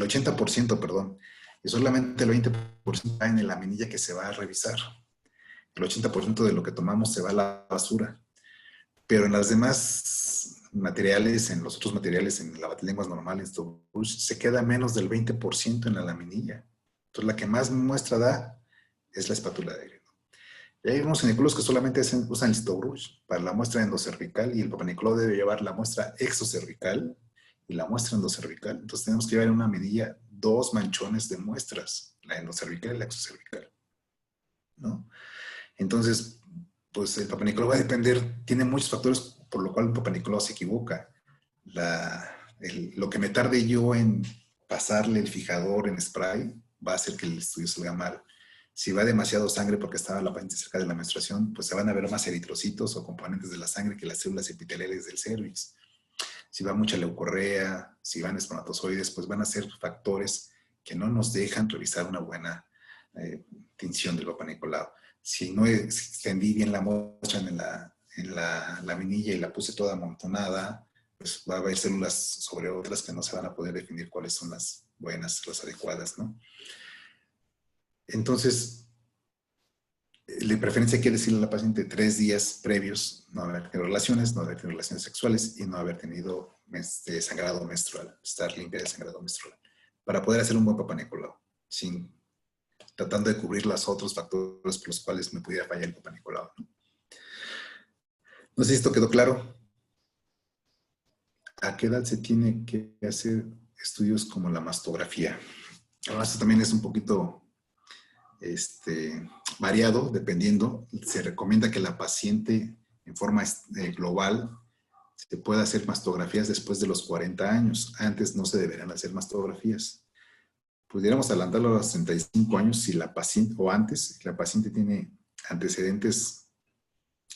80%, perdón. Y solamente el 20% va en la laminilla que se va a revisar. El 80% de lo que tomamos se va a la basura. Pero en las demás materiales, en los otros materiales, en la batelenguas normal, se queda menos del 20% en la laminilla. Entonces, la que más muestra da es la espátula de aire. Y hay unos ginecólogos que solamente usan el citobrush para la muestra endocervical y el Papa Nicolau debe llevar la muestra exocervical y la muestra endocervical. Entonces, tenemos que llevar en una medilla 2 manchones de muestras, la endocervical y la exocervical, ¿no? Entonces, pues el Papa Nicolau va a depender, tiene muchos factores por lo cual el Papa Nicolau se equivoca. Lo que me tarde yo en pasarle el fijador en spray va a hacer que el estudio salga mal. Si va demasiado sangre porque estaba la paciente cerca de la menstruación, pues se van a ver más eritrocitos o componentes de la sangre que las células epiteliales del cervix. Si va mucha leucorrea, si van espermatozoides, pues van a ser factores que no nos dejan revisar una buena tinción del Papa Nicolau. Si no extendí bien la muestra en la laminilla y la puse toda amontonada, pues va a haber células sobre otras que no se van a poder definir cuáles son las buenas, las adecuadas, ¿no? Entonces, de preferencia hay que decirle a la paciente 3 días previos no haber tenido relaciones, no haber tenido relaciones sexuales y no haber tenido sangrado menstrual, estar limpia de sangrado menstrual, para poder hacer un buen Papa Nicolau, tratando de cubrir los otros factores por los cuales me pudiera fallar el Papa Nicolau, ¿no? No sé si esto quedó claro. ¿A qué edad se tiene que hacer estudios como la mastografía? Ahora, esto también es un poquito variado, dependiendo. Se recomienda que la paciente, en forma global, se pueda hacer mastografías después de los 40 años. Antes no se deberían hacer mastografías. Pudiéramos adelantarlo a los 35 años si la paciente, o antes, si la paciente tiene antecedentes,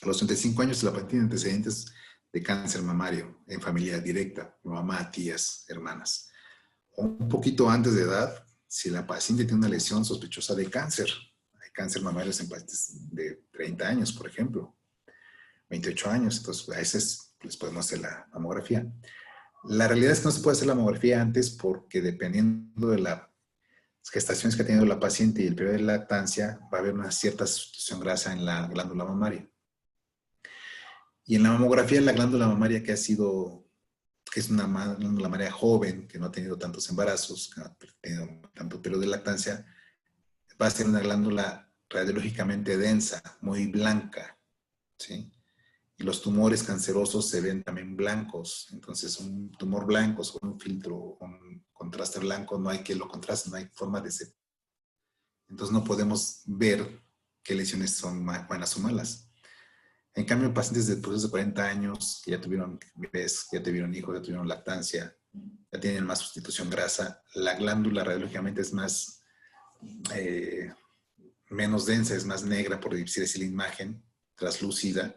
a los 35 años si la paciente tiene antecedentes de cáncer mamario en familia directa, mamá, tías, hermanas. O un poquito antes de edad, si la paciente tiene una lesión sospechosa de cáncer. Hay cáncer mamario en pacientes de 30 años, por ejemplo, 28 años. Entonces, a veces les podemos hacer la mamografía. La realidad es que no se puede hacer la mamografía antes porque dependiendo de las gestaciones que ha tenido la paciente y el periodo de lactancia, va a haber una cierta sustitución grasa en la glándula mamaria. Y en la mamografía, la glándula mamaria que es una glándula mamaria joven, que no ha tenido tantos embarazos, que no ha tenido tanto periodo de lactancia, va a ser una glándula radiológicamente densa, muy blanca, ¿sí? Y los tumores cancerosos se ven también blancos. Entonces, un tumor blanco sobre un filtro, un contraste blanco, no hay que lo contraste, no hay forma de ser. Entonces, no podemos ver qué lesiones son buenas o malas. En cambio, pacientes de procesos de 40 años que ya tuvieron bebés, que ya tuvieron hijos, ya tuvieron lactancia, ya tienen más sustitución grasa, la glándula radiológicamente es más, menos densa, es más negra, por decir así, la imagen translúcida.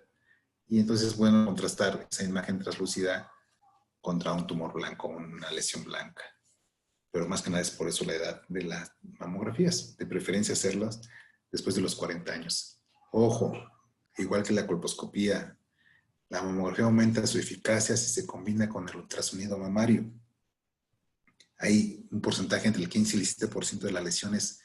Y entonces es bueno contrastar esa imagen translúcida contra un tumor blanco, una lesión blanca. Pero más que nada es por eso la edad de las mamografías. De preferencia hacerlas después de los 40 años. Ojo, igual que la colposcopía, la mamografía aumenta su eficacia si se combina con el ultrasonido mamario. Hay un porcentaje entre el 15 y el 17% de las lesiones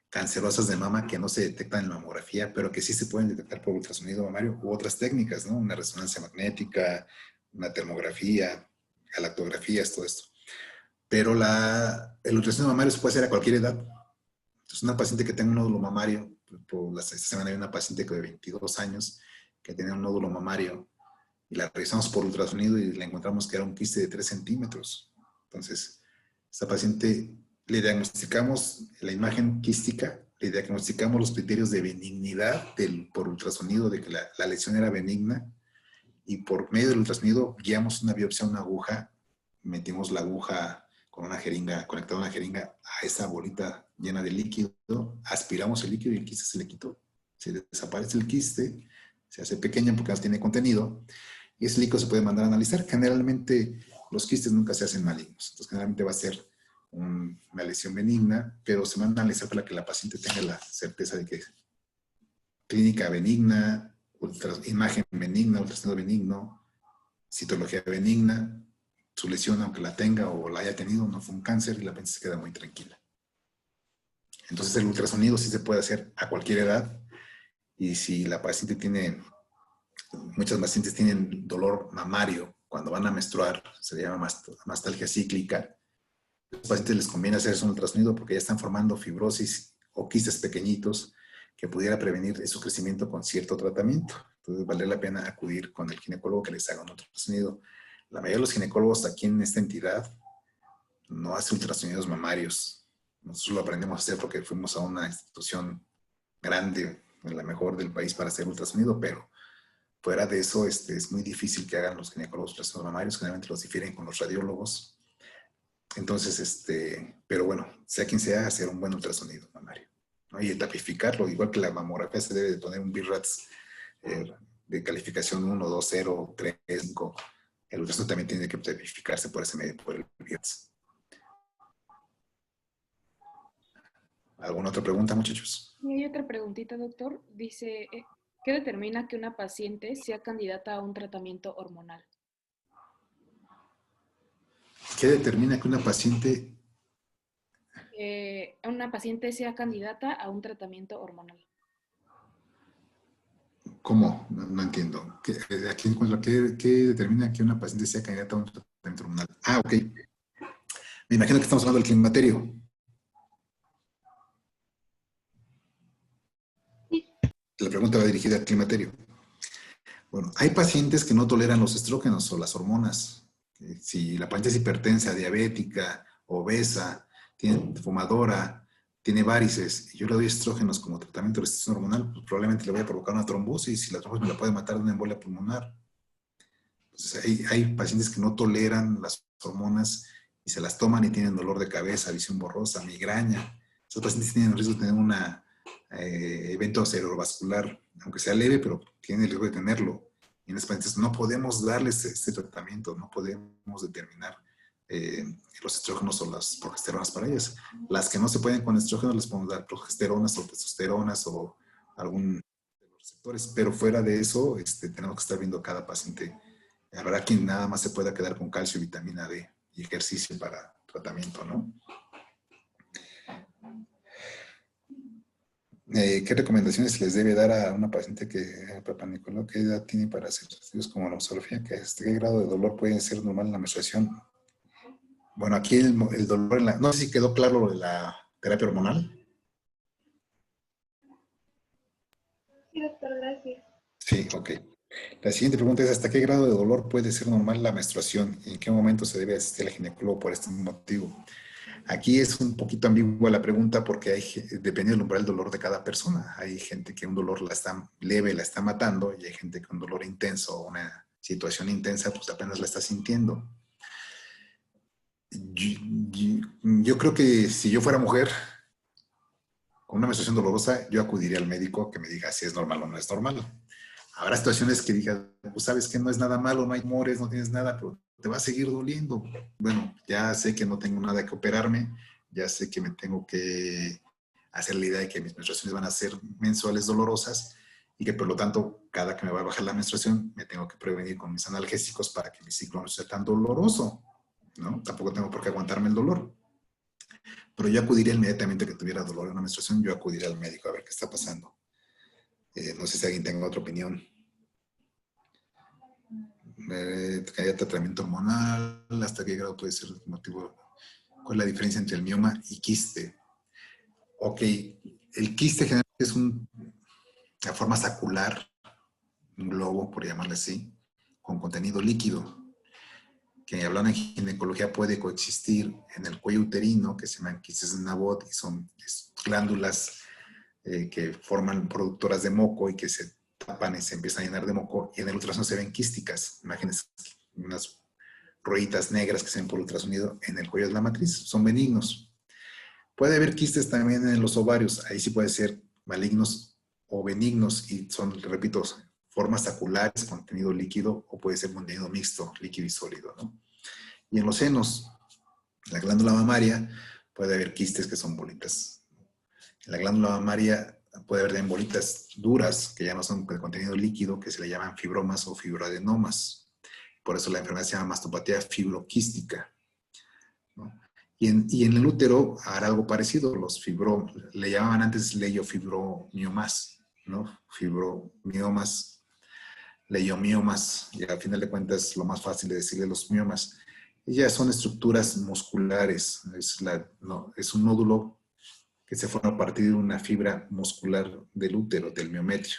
cancerosas de mama que no se detectan en la mamografía, pero que sí se pueden detectar por ultrasonido mamario u otras técnicas, ¿no? Una resonancia magnética, una termografía, galactografías, todo esto. Pero el ultrasonido mamario se puede hacer a cualquier edad. Entonces, una paciente que tenga un nódulo mamario, esta semana hay una paciente de 22 años que tenía un nódulo mamario y la revisamos por ultrasonido y le encontramos que era un quiste de 3 centímetros. Entonces, esta paciente le diagnosticamos la imagen quística, le diagnosticamos los criterios de benignidad por ultrasonido de que la lesión era benigna y por medio del ultrasonido guiamos una biopsia a una aguja, metimos la aguja con una jeringa, conectada a una jeringa a esa bolita llena de líquido, aspiramos el líquido y el quiste se le quitó. Se desaparece el quiste, se hace pequeño porque no tiene contenido, y ese líquido se puede mandar a analizar. Generalmente los quistes nunca se hacen malignos, entonces generalmente va a ser una lesión benigna, pero se manda a analizar para que la paciente tenga la certeza de que clínica benigna, imagen benigna, ultrasonido benigno, citología benigna, su lesión, aunque la tenga o la haya tenido, no fue un cáncer y la paciente se queda muy tranquila. Entonces el ultrasonido sí se puede hacer a cualquier edad, y si la paciente tiene, muchas pacientes tienen dolor mamario cuando van a menstruar, se llama mastalgia cíclica, a los pacientes les conviene hacerse un ultrasonido porque ya están formando fibrosis o quistes pequeñitos que pudiera prevenir su crecimiento con cierto tratamiento. Entonces vale la pena acudir con el ginecólogo que les haga un ultrasonido. La mayoría de los ginecólogos aquí en esta entidad no hace ultrasonidos mamarios. Nosotros lo aprendemos a hacer porque fuimos a una institución grande, la mejor del país, para hacer ultrasonido, pero fuera de eso es muy difícil que hagan los ginecólogos ultrasonidos mamarios. Generalmente los difieren con los radiólogos. Entonces, pero bueno, sea quien sea, hacer un buen ultrasonido mamario, ¿no? Y tapificarlo, igual que la mamografía, se debe de poner un BIRATS de calificación 1, 2, 0, 3, 5. El ultrasonido también tiene que tapificarse por ese medio, por el BIRATS. ¿Alguna otra pregunta, muchachos? Y hay otra preguntita, doctor. Dice, ¿qué determina que una paciente sea candidata a un tratamiento hormonal? ¿Qué determina que una paciente Sea candidata a un tratamiento hormonal? ¿Cómo? No entiendo. Aquí encuentro qué determina que una paciente sea candidata a un tratamiento hormonal. Ah, ok. Me imagino que estamos hablando del climaterio. La pregunta va dirigida al climaterio. Bueno, hay pacientes que no toleran los estrógenos o las hormonas. Si la paciente es hipertensa, diabética, obesa, tiene fumadora, tiene varices, y yo le doy estrógenos como tratamiento de restricción hormonal, pues probablemente le voy a provocar una trombosis, y la trombosis me la puede matar de una embolia pulmonar. Entonces, hay pacientes que no toleran las hormonas y se las toman y tienen dolor de cabeza, visión borrosa, migraña. Esos pacientes tienen el riesgo de tener un evento cerebrovascular, aunque sea leve, pero tienen el riesgo de tenerlo. Y en los pacientes no podemos darles este tratamiento, no podemos determinar los estrógenos o las progesteronas para ellas. Las que no se pueden con estrógenos les podemos dar progesteronas o testosteronas o algún de los receptores, pero fuera de eso tenemos que estar viendo a cada paciente. Habrá quien nada más se pueda quedar con calcio, vitamina D y ejercicio para tratamiento, ¿no? ¿Qué recomendaciones les debe dar a una paciente que Papá Nicolau, qué edad tiene para hacer estudios como la nosología? ¿Qué grado de dolor puede ser normal en la menstruación? Bueno, aquí el dolor no sé si quedó claro lo de la terapia hormonal. Sí, doctor, gracias. Sí, ok. La siguiente pregunta es, ¿hasta qué grado de dolor puede ser normal la menstruación? ¿Y en qué momento se debe asistir al ginecólogo por este motivo? Aquí es un poquito ambigua la pregunta porque depende del umbral del dolor de cada persona. Hay gente que un dolor leve la está matando, y hay gente que un dolor intenso o una situación intensa pues apenas la está sintiendo. Yo creo que si yo fuera mujer con una menstruación dolorosa, yo acudiría al médico que me diga si es normal o no es normal. Habrá situaciones que digas, pues sabes que no es nada malo, no hay tumores, no tienes nada, pero te va a seguir doliendo. Bueno, ya sé que no tengo nada que operarme, ya sé que me tengo que hacer la idea de que mis menstruaciones van a ser mensuales dolorosas y que por lo tanto, cada que me va a bajar la menstruación, me tengo que prevenir con mis analgésicos para que mi ciclo no sea tan doloroso, ¿no? Tampoco tengo por qué aguantarme el dolor. Pero yo acudiría inmediatamente que tuviera dolor en la menstruación, yo acudiría al médico a ver qué está pasando. No sé si alguien tenga otra opinión. Tratamiento hormonal, ¿hasta qué grado puede ser el motivo? ¿Cuál es la diferencia entre el mioma y quiste? Ok, el quiste generalmente es una forma sacular, un globo, por llamarle así, con contenido líquido, que hablando en ginecología puede coexistir en el cuello uterino, que se llaman quistes de Nabot, y son glándulas que forman productoras de moco y que se tapan y se empiezan a llenar de moco, y en el ultrasonido se ven quísticas, imágenes, unas rueditas negras que se ven por ultrasonido en el cuello de la matriz. Son benignos. Puede haber quistes también en los ovarios. Ahí sí puede ser malignos o benignos y son, repito, formas saculares, contenido líquido, o puede ser contenido mixto, líquido y sólido, ¿no? Y en los senos, en la glándula mamaria, puede haber quistes que son bolitas. En la glándula mamaria puede haber también bolitas duras, que ya no son de contenido líquido, que se le llaman fibromas o fibroadenomas. Por eso la enfermedad se llama mastopatía fibroquística, ¿no? Y en el útero hará algo parecido. Le llamaban antes leiofibromiomas, ¿no? Fibromiomas, leiomiomas, y al final de cuentas lo más fácil de decirle los miomas. Y ya son estructuras musculares. Es un nódulo que se forma a partir de una fibra muscular del útero, del miometrio.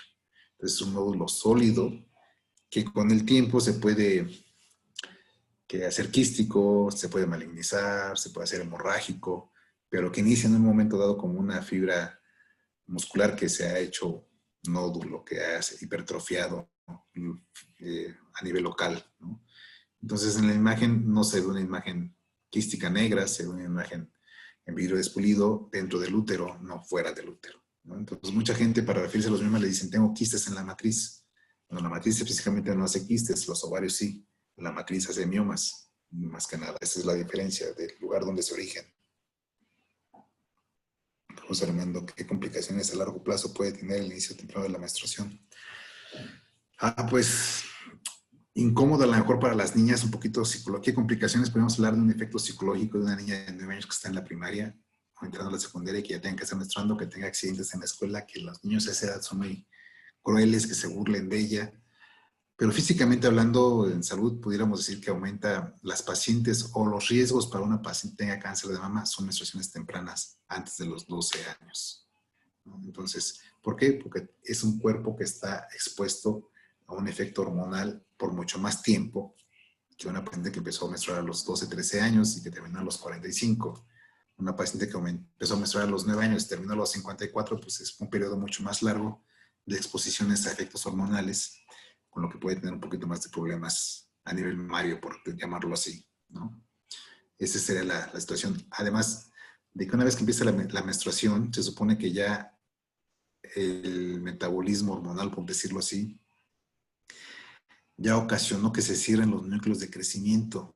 Entonces es un nódulo sólido que con el tiempo se puede hacer quístico, se puede malignizar, se puede hacer hemorrágico, pero que inicia en un momento dado como una fibra muscular que se ha hecho nódulo, que ha hipertrofiado, ¿no? A nivel local, ¿no? Entonces en la imagen no se ve una imagen quística negra, se ve una imagen en vidrio despulido dentro del útero, no fuera del útero, ¿no? Entonces mucha gente para referirse a los miomas le dicen, tengo quistes en la matriz. Bueno, la matriz específicamente no hace quistes, los ovarios sí. La matriz hace miomas, más que nada. Esa es la diferencia del lugar donde se origen. José Armando, ¿qué complicaciones a largo plazo puede tener el inicio temprano de la menstruación? Pues incómodo a lo mejor para las niñas, un poquito psicológico. ¿Qué complicaciones? Podemos hablar de un efecto psicológico de una niña de 9 años que está en la primaria o entrando a la secundaria y que ya tenga que estar menstruando, que tenga accidentes en la escuela, que los niños a esa edad son muy crueles, que se burlen de ella. Pero físicamente hablando, en salud, pudiéramos decir que aumenta las pacientes o los riesgos para una paciente que tenga cáncer de mama son menstruaciones tempranas antes de los 12 años, ¿no? Entonces, ¿por qué? Porque es un cuerpo que está expuesto a un efecto hormonal por mucho más tiempo que una paciente que empezó a menstruar a los 12, 13 años y que terminó a los 45. Una paciente que empezó a menstruar a los 9 años y terminó a los 54, pues es un periodo mucho más largo de exposiciones a efectos hormonales, con lo que puede tener un poquito más de problemas a nivel mamario, por llamarlo así, ¿no? Esa sería la situación. Además de que una vez que empieza la menstruación, se supone que ya el metabolismo hormonal, por decirlo así, ya ocasionó que se cierren los núcleos de crecimiento.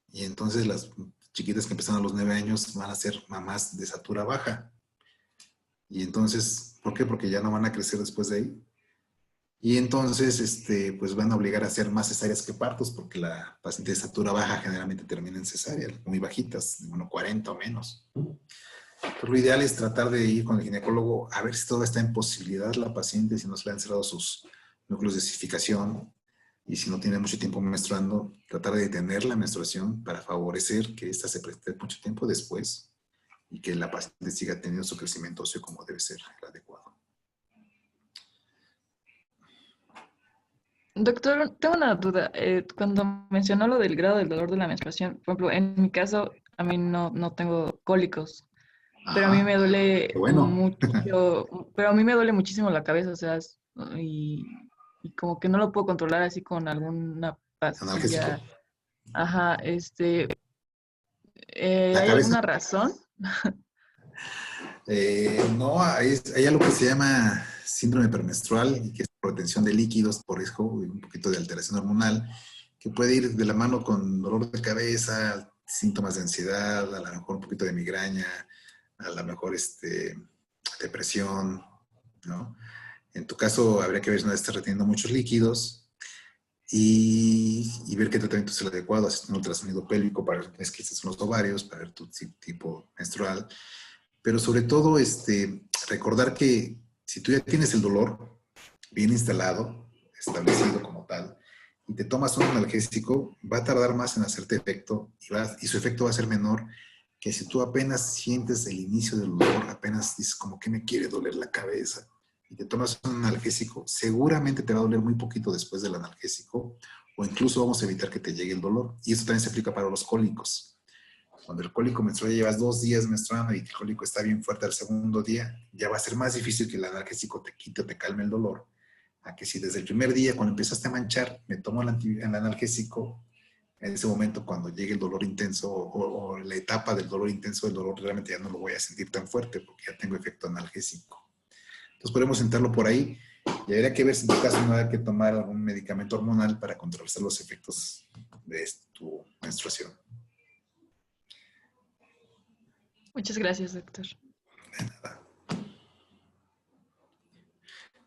Y entonces las chiquitas que empezaron a los 9 años van a ser mamás de estatura baja. Y entonces, ¿por qué? Porque ya no van a crecer después de ahí. Y entonces, pues van a obligar a hacer más cesáreas que partos, porque la paciente de estatura baja generalmente termina en cesárea, muy bajitas, de 1,40 o menos. Pero lo ideal es tratar de ir con el ginecólogo a ver si todavía está en posibilidad la paciente, si no se le han cerrado sus núcleos de cistificación, y si no tiene mucho tiempo menstruando, tratar de detener la menstruación para favorecer que ésta se presente mucho tiempo después y que la paciente siga teniendo su crecimiento óseo como debe ser el adecuado. Doctor, tengo una duda. Cuando mencionó lo del grado del dolor de la menstruación, por ejemplo, en mi caso, a mí no tengo cólicos, pero a mí Ajá, me duele qué bueno. mucho, pero a mí me duele muchísimo la cabeza, o sea, y como que no lo puedo controlar así con alguna Analgésico. pastilla. Ajá, La ¿hay cabeza. alguna razón? No, hay algo que se llama síndrome premenstrual, y que es retención de líquidos por riesgo y un poquito de alteración hormonal, que puede ir de la mano con dolor de cabeza, síntomas de ansiedad, a lo mejor un poquito de migraña, a lo mejor depresión, ¿no? En tu caso habría que ver si no estás reteniendo muchos líquidos y ver qué tratamiento es el adecuado, hacer un ultrasonido pélvico para ver qué son los ovarios, para ver tu tipo menstrual. Pero sobre todo, recordar que si tú ya tienes el dolor bien instalado, establecido como tal, y te tomas un analgésico, va a tardar más en hacerte efecto y su efecto va a ser menor que si tú apenas sientes el inicio del dolor, apenas dices como que me quiere doler la cabeza, y te tomas un analgésico, seguramente te va a doler muy poquito después del analgésico, o incluso vamos a evitar que te llegue el dolor. Y esto también se aplica para los cólicos. Cuando el cólico menstrual ya llevas 2 días menstruando y el cólico está bien fuerte al segundo día, ya va a ser más difícil que el analgésico te quite o te calme el dolor, a que si desde el primer día, cuando empezaste a manchar, me tomo el analgésico, en ese momento cuando llegue el dolor intenso o la etapa del dolor intenso, el dolor realmente ya no lo voy a sentir tan fuerte porque ya tengo efecto analgésico. Entonces podemos sentarlo por ahí y habría que ver si en tu caso no hay que tomar algún medicamento hormonal para contrarrestar los efectos de tu menstruación. Muchas gracias, doctor. De nada.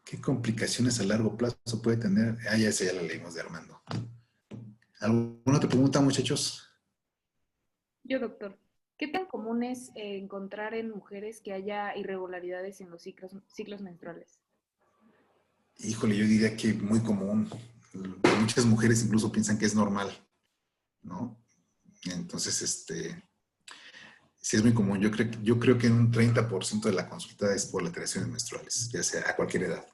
¿Qué complicaciones a largo plazo puede tener? Ah, ya esa ya la leímos de Armando. ¿Alguna otra pregunta, muchachos? Yo, doctor, ¿qué tan común es encontrar en mujeres que haya irregularidades en los ciclos menstruales? Híjole, yo diría que muy común. Muchas mujeres incluso piensan que es normal, ¿no? Entonces, sí es muy común. Yo creo que en un 30% de la consulta es por alteraciones menstruales, ya sea a cualquier edad,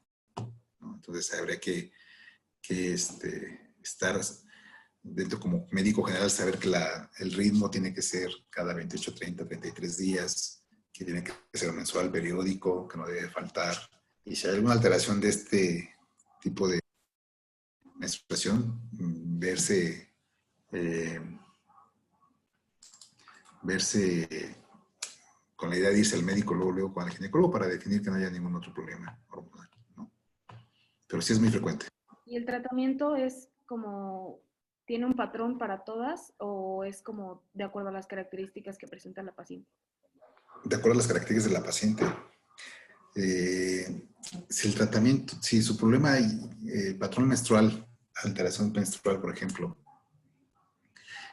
¿no? Entonces, habría que estar dentro como médico general, saber que el ritmo tiene que ser cada 28, 30, 33 días, que tiene que ser mensual, periódico, que no debe faltar. Y si hay alguna alteración de este tipo de menstruación, verse con la idea de irse al médico, luego con el ginecólogo para definir que no haya ningún otro problema hormonal, ¿no? Pero sí es muy frecuente. ¿Y el tratamiento es como, tiene un patrón para todas o es como de acuerdo a las características que presenta la paciente? De acuerdo a las características de la paciente. Si su problema hay patrón menstrual, alteración menstrual, por ejemplo,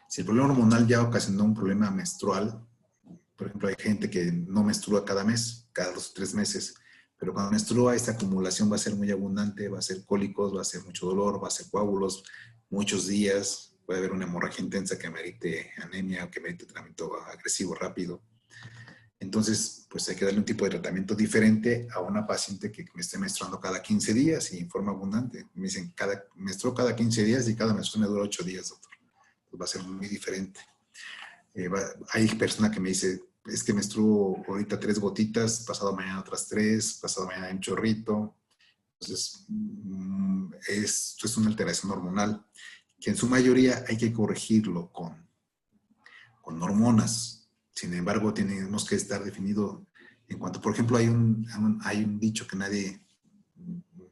si el problema hormonal ya ocasionó un problema menstrual, por ejemplo, hay gente que no menstrua cada mes, cada 2 o 3 meses, pero cuando menstrua esta acumulación va a ser muy abundante, va a ser cólicos, va a ser mucho dolor, va a ser coágulos, muchos días, puede haber una hemorragia intensa que amerite anemia o que amerite tratamiento agresivo rápido. Entonces, pues hay que darle un tipo de tratamiento diferente a una paciente que me esté menstruando cada 15 días y en forma abundante. Me dicen, menstruo cada 15 días y cada menstruación me dura 8 días, doctor. Pues va a ser muy diferente. Hay personas que me dicen, es que menstruo ahorita 3 gotitas, pasado mañana otras 3, pasado mañana un chorrito. Entonces, esto es una alteración hormonal que en su mayoría hay que corregirlo con hormonas. Sin embargo, tenemos que estar definido en cuanto, por ejemplo, hay un dicho que nadie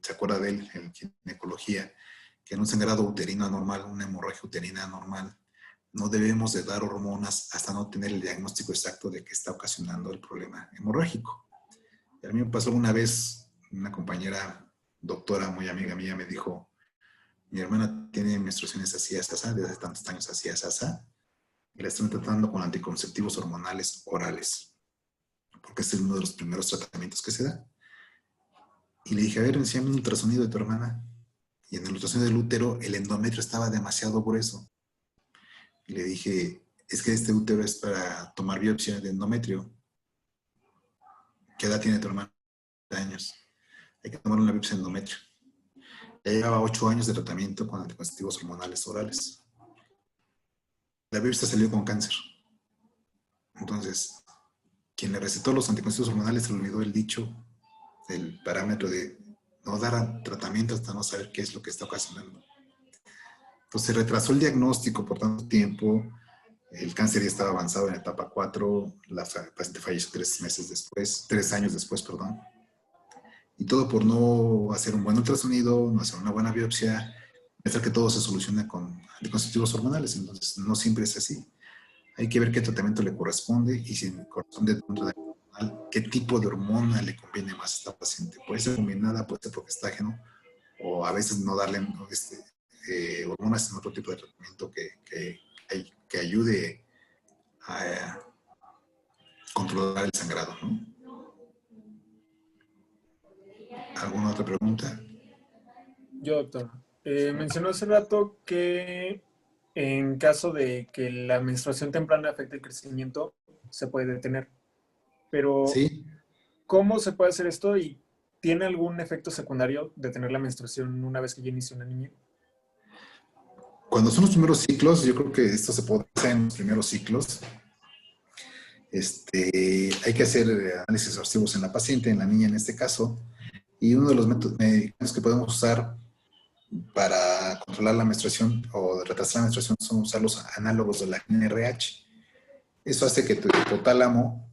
se acuerda de él en ginecología, que en un sangrado uterino anormal, una hemorragia uterina anormal, no debemos de dar hormonas hasta no tener el diagnóstico exacto de qué está ocasionando el problema hemorrágico. Y a mí me pasó una vez, una compañera doctora muy amiga mía me dijo, mi hermana tiene menstruaciones así, desde hace tantos años así, y la están tratando con anticonceptivos hormonales orales, porque este es uno de los primeros tratamientos que se da. Y le dije, a ver, enséñame un ultrasonido de tu hermana. Y en el ultrasonido del útero, el endometrio estaba demasiado grueso. Y le dije, es que este útero es para tomar biopsia de endometrio. ¿Qué edad tiene tu hermana? 30 años. Hay que tomar una biopsia de endometrio. Ya llevaba 8 años de tratamiento con anticonceptivos hormonales orales. La biopsia salió con cáncer. Entonces, quien le recetó los anticonceptivos hormonales se le olvidó el dicho, el parámetro de no dar tratamiento hasta no saber qué es lo que está ocasionando. Entonces se retrasó el diagnóstico por tanto tiempo, el cáncer ya estaba avanzado en etapa 4, la paciente falleció 3 años después, perdón. Y todo por no hacer un buen ultrasonido, no hacer una buena biopsia, pensar que todo se soluciona con anticonceptivos hormonales. Entonces no siempre es así. Hay que ver qué tratamiento le corresponde y si corresponde un tratamiento hormonal, qué tipo de hormona le conviene más a esta paciente. Puede ser combinada, puede ser progestágeno, o a veces no darle hormonas en otro tipo de tratamiento que ayude a controlar el sangrado, ¿no? ¿Alguna otra pregunta? Yo, doctor. Mencionó hace rato que en caso de que la menstruación temprana afecte el crecimiento, se puede detener. Pero, Sí. ¿cómo se puede hacer esto y tiene algún efecto secundario detener la menstruación una vez que ya inició una niña? Cuando son los primeros ciclos, yo creo que esto se puede hacer en los primeros ciclos. Hay que hacer análisis exhaustivos en la paciente, en la niña en este caso, y uno de los métodos que podemos usar para controlar la menstruación o retrasar la menstruación son usar los análogos de la NRH. Eso hace que tu hipotálamo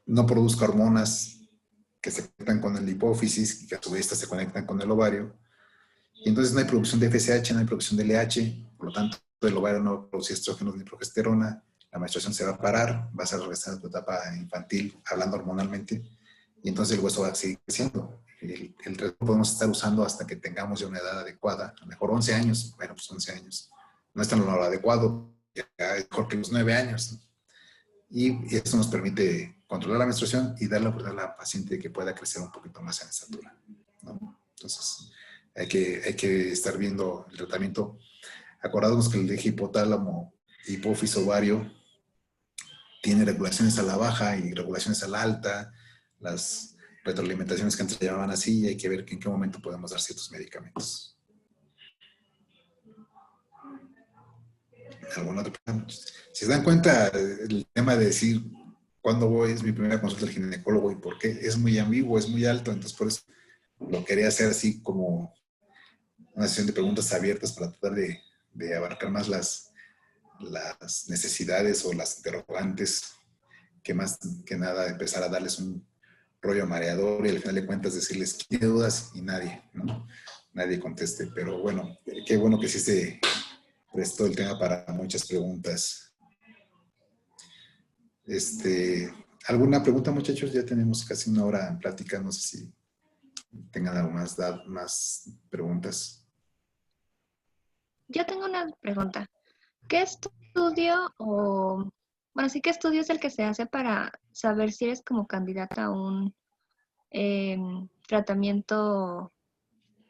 no produzca hormonas que se conectan con el hipófisis y que a su vez estas se conectan con el ovario. Y entonces no hay producción de FSH, no hay producción de LH, por lo tanto el ovario no va a producir estrógenos ni progesterona, la menstruación se va a parar, vas a regresar a tu etapa infantil hablando hormonalmente y entonces el hueso va a seguir creciendo. El resto podemos estar usando hasta que tengamos ya una edad adecuada, a lo mejor 11 años, bueno, pues 11 años. No es tan lo adecuado, ya es mejor que los 9 años, ¿no? Y eso nos permite controlar la menstruación y darle la oportunidad a la paciente que pueda crecer un poquito más en estatura, ¿no? Entonces, hay que estar viendo el tratamiento. Acordándonos que el eje hipotálamo, hipófisis, ovario, tiene regulaciones a la baja y regulaciones a la alta, las retroalimentaciones que antes se llamaban así, y hay que ver en qué momento podemos dar ciertos medicamentos. ¿Alguna otra pregunta? Si se dan cuenta, el tema de decir cuándo voy es mi primera consulta al ginecólogo y por qué es muy ambiguo, es muy alto, entonces por eso lo quería hacer así como una sesión de preguntas abiertas para tratar de abarcar más las necesidades o las interrogantes, que más que nada empezar a darles un rollo mareador y al final de cuentas decirles ¿tiene dudas? Y nadie, ¿no? Nadie conteste. Pero bueno, qué bueno que sí se prestó el tema para muchas preguntas. ¿Alguna pregunta, muchachos? Ya tenemos casi una hora en plática. No sé si tengan algo más preguntas. Yo tengo una pregunta. ¿Qué estudio o, bueno, sí, qué estudio es el que se hace para saber si eres como candidata a un tratamiento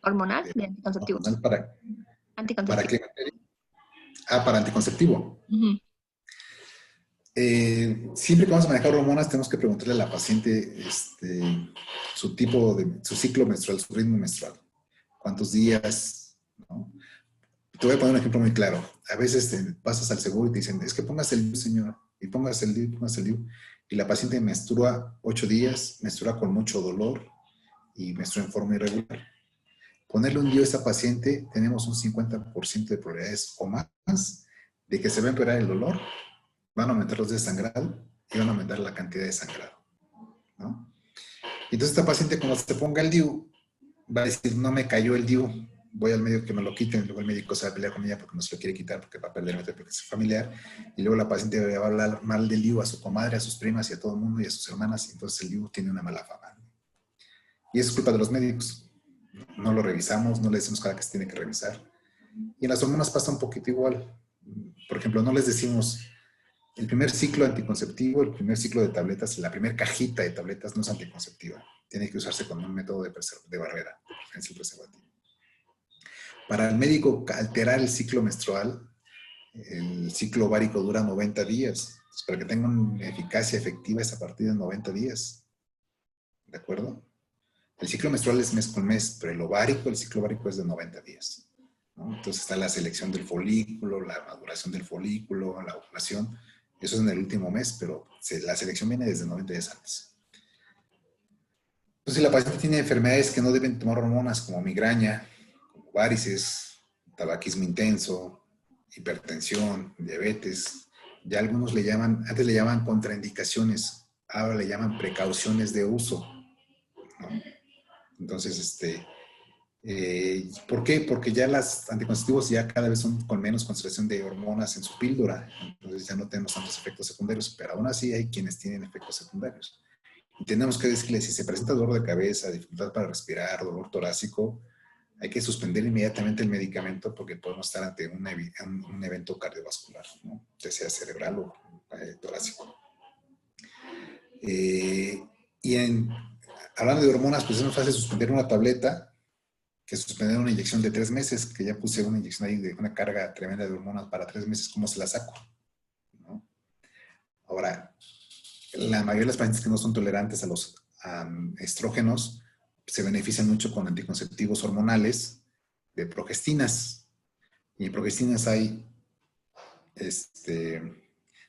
hormonal de anticonceptivos? ¿Hormonal para Anticonceptivo. qué materia? Para anticonceptivo. Ujú. Siempre que vamos a manejar hormonas tenemos que preguntarle a la paciente su ciclo menstrual, su ritmo menstrual. ¿Cuántos días? ¿No? Te voy a poner un ejemplo muy claro. A veces pasas al seguro y te dicen, es que pongas el DIU, señora, y pongas el DIU. Y la paciente menstrua 8 días, menstrua con mucho dolor y menstrua en forma irregular. Ponerle un DIU a esa paciente, tenemos un 50% de probabilidades o más de que se va a empeorar el dolor, van a aumentar los días de sangrado y van a aumentar la cantidad de sangrado, ¿no? Entonces esta paciente cuando se ponga el DIU va a decir, no me cayó el DIU, voy al médico que me lo quiten, luego el médico se va a pelear con ella porque no se lo quiere quitar porque va a perder porque es familiar, y luego la paciente va a hablar mal del DIU a su comadre, a sus primas y a todo el mundo y a sus hermanas, y entonces el DIU tiene una mala fama. Y eso es culpa de los médicos. No lo revisamos, no le decimos cada que se tiene que revisar. Y en las hormonas pasa un poquito igual. Por ejemplo, no les decimos el primer ciclo anticonceptivo, el primer ciclo de tabletas, la primera cajita de tabletas no es anticonceptiva. Tiene que usarse con un método de barrera, de preferencia el preservativo. Para el médico alterar el ciclo menstrual, el ciclo ovárico dura 90 días. Entonces, para que tenga una eficacia efectiva es a partir de 90 días. ¿De acuerdo? El ciclo menstrual es mes con mes, pero el ciclo ovárico es de 90 días, ¿no? Entonces está la selección del folículo, la maduración del folículo, la ovulación. Eso es en el último mes, pero la selección viene desde 90 días antes. Entonces, si la paciente tiene enfermedades que no deben tomar hormonas, como migraña, como varices, tabaquismo intenso, hipertensión, diabetes, ya algunos antes le llaman contraindicaciones, ahora le llaman precauciones de uso, ¿no? Entonces, ¿por qué? Porque ya los anticonceptivos ya cada vez son con menos concentración de hormonas en su píldora, entonces ya no tenemos tantos efectos secundarios, pero aún así hay quienes tienen efectos secundarios. Y tenemos que decirle, si se presenta dolor de cabeza, dificultad para respirar, dolor torácico, hay que suspender inmediatamente el medicamento porque podemos estar ante un evento cardiovascular, ¿no? Ya sea cerebral o torácico. Hablando de hormonas, pues es más fácil suspender una tableta que suspender una inyección de 3 meses, que ya puse una inyección ahí de una carga tremenda de hormonas para 3 meses, ¿cómo se la saco? ¿No? Ahora, la mayoría de las pacientes que no son tolerantes a los estrógenos se benefician mucho con anticonceptivos hormonales de progestinas. Y en progestinas hay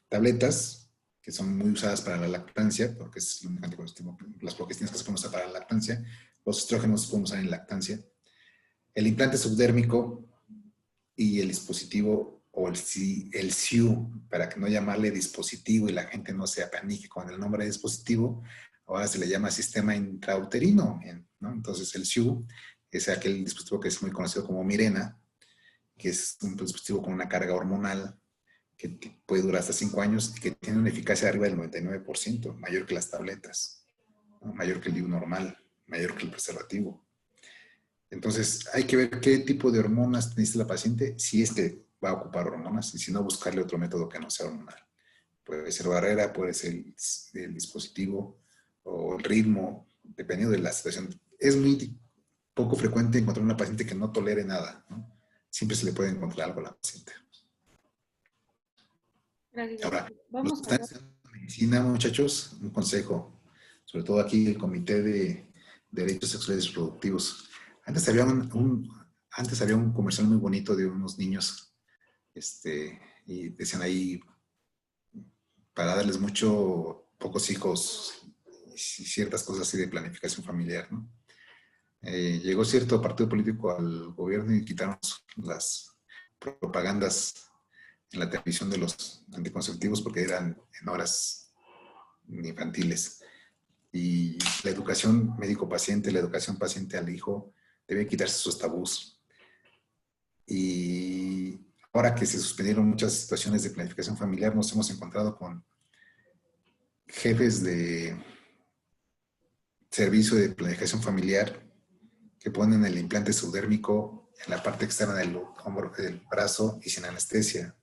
tabletas que son muy usadas para la lactancia, porque es el anticonceptivo, las progestinas que se pueden usar para la lactancia, los estrógenos se pueden usar en lactancia. El implante subdérmico y el dispositivo, o el SIU, para que no llamarle dispositivo y la gente no se apanique con el nombre de dispositivo, ahora se le llama sistema intrauterino, ¿no? Entonces el SIU es aquel dispositivo que es muy conocido como Mirena, que es un dispositivo con una carga hormonal que puede durar hasta 5 años y que tiene una eficacia de arriba del 99%, mayor que las tabletas, ¿no? Mayor que el DIU normal, mayor que el preservativo. Entonces, hay que ver qué tipo de hormonas necesita la paciente, si va a ocupar hormonas, y si no, buscarle otro método que no sea hormonal. Puede ser barrera, puede ser el dispositivo o el ritmo, dependiendo de la situación. Es muy poco frecuente encontrar una paciente que no tolere nada, ¿no? Siempre se le puede encontrar algo a la paciente. Gracias. Ahora, los Vamos que a están ver. estudiando medicina, muchachos, un consejo, sobre todo aquí el Comité de Derechos Sexuales y Reproductivos. Antes había un comercial muy bonito de unos niños, y decían ahí, para darles pocos hijos y ciertas cosas así de planificación familiar, ¿no? Llegó cierto partido político al gobierno y quitaron las propagandas en la televisión de los anticonceptivos porque eran en horas infantiles. Y la educación médico-paciente, la educación paciente al hijo, debe quitarse sus tabús. Y ahora que se suspendieron muchas situaciones de planificación familiar, nos hemos encontrado con jefes de servicio de planificación familiar que ponen el implante subdérmico en la parte externa del hombro, del brazo y sin anestesia,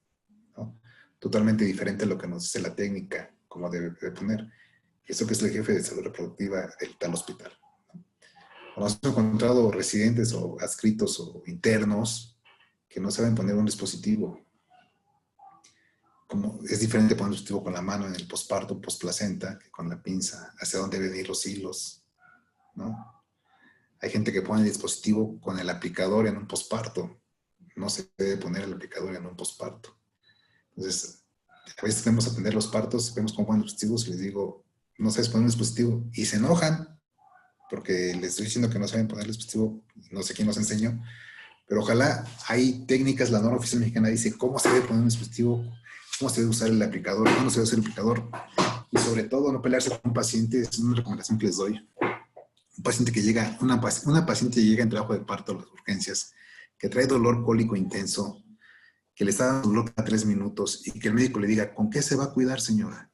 ¿no? Totalmente diferente a lo que nos dice la técnica, como debe poner. Eso que es el jefe de salud reproductiva del tal hospital, ¿no? Nos hemos encontrado residentes o adscritos o internos que no saben poner un dispositivo. Como es diferente poner un dispositivo con la mano en el posparto, posplacenta, que con la pinza, hacia dónde deben ir los hilos, ¿no? Hay gente que pone el dispositivo con el aplicador en un posparto. No se debe poner el aplicador en un posparto. Entonces, a veces tenemos que atender los partos, vemos cómo ponen los dispositivos y les digo, no sabes poner un dispositivo. Y se enojan porque les estoy diciendo que no saben poner el dispositivo. No sé quién nos enseñó. Pero ojalá hay técnicas, la norma oficial mexicana dice cómo se debe poner un dispositivo, cómo se debe usar el aplicador, cuándo se debe usar el aplicador. Y sobre todo, no pelearse con un paciente, es una recomendación que les doy. Un paciente que llega, una paciente llega en trabajo de parto a las urgencias, que trae dolor cólico intenso, que le está dando dolor cada 3 minutos y que el médico le diga, ¿con qué se va a cuidar, señora?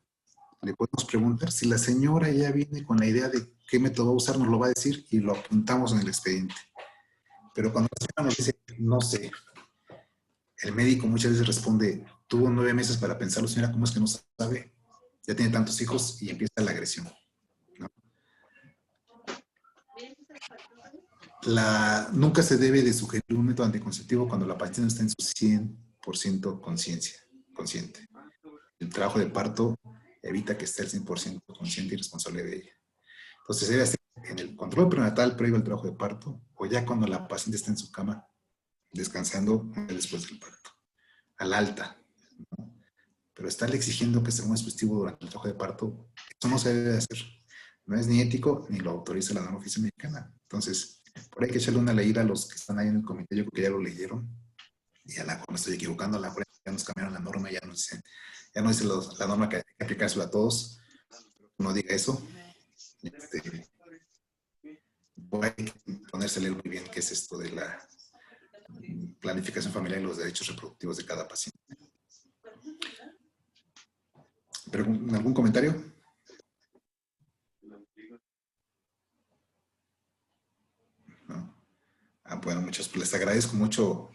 Le podemos preguntar. Si la señora ya viene con la idea de qué método va a usar, nos lo va a decir y lo apuntamos en el expediente. Pero cuando la señora nos dice, no sé, el médico muchas veces responde, tuvo 9 meses para pensarlo, señora, ¿cómo es que no sabe? Ya tiene tantos hijos y empieza la agresión, ¿no? Nunca se debe de sugerir un método anticonceptivo cuando la paciente no está en su 100% consciente. El trabajo de parto evita que esté al 100% consciente y responsable de ella. Entonces, debe ser en el control prenatal previo al trabajo de parto o ya cuando la paciente está en su cama descansando después del parto, al alta, ¿no? Pero estarle exigiendo que se ponga un dispositivo durante el trabajo de parto, eso no se debe hacer. No es ni ético ni lo autoriza la norma oficial mexicana. Entonces, por ahí hay que echarle una leída a los que están ahí en el comité. Yo creo que ya lo leyeron. Y a la mejor me estoy equivocando, a la mejor ya nos cambiaron la norma, ya no dice la norma que hay que aplicársela a todos. No diga eso. Hay que ponerse a leer muy bien qué es esto de la planificación familiar y los derechos reproductivos de cada paciente. ¿Algún comentario? ¿No? Bueno, muchos, les agradezco mucho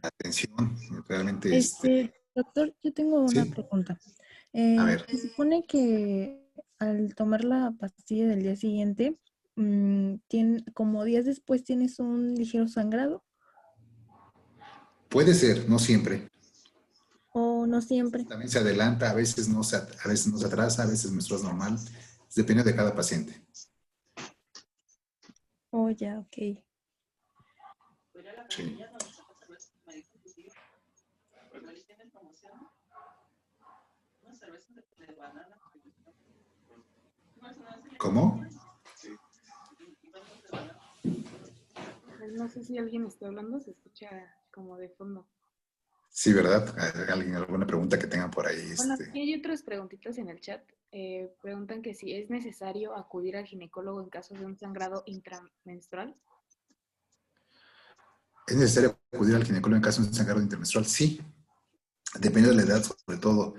la atención. Realmente, Doctor, yo tengo una ¿sí? pregunta. A ver. Se supone que al tomar la pastilla del día siguiente, como días después tienes un ligero sangrado, Puede ser, no siempre. o no siempre. También se adelanta, a veces no se atrasa, a veces menstruas normal. Depende de cada paciente. Oh, ya, ok. Sí. ¿Cómo? No sé si alguien está hablando, se escucha como de fondo. Sí, ¿verdad? ¿Alguien, alguna pregunta que tengan por ahí? Bueno, aquí hay otras preguntitas en el chat. Preguntan que si es necesario acudir al ginecólogo en caso de un sangrado intramenstrual. ¿Es necesario acudir al ginecólogo en caso de un sangrado intermenstrual? Sí, depende de la edad, sobre todo.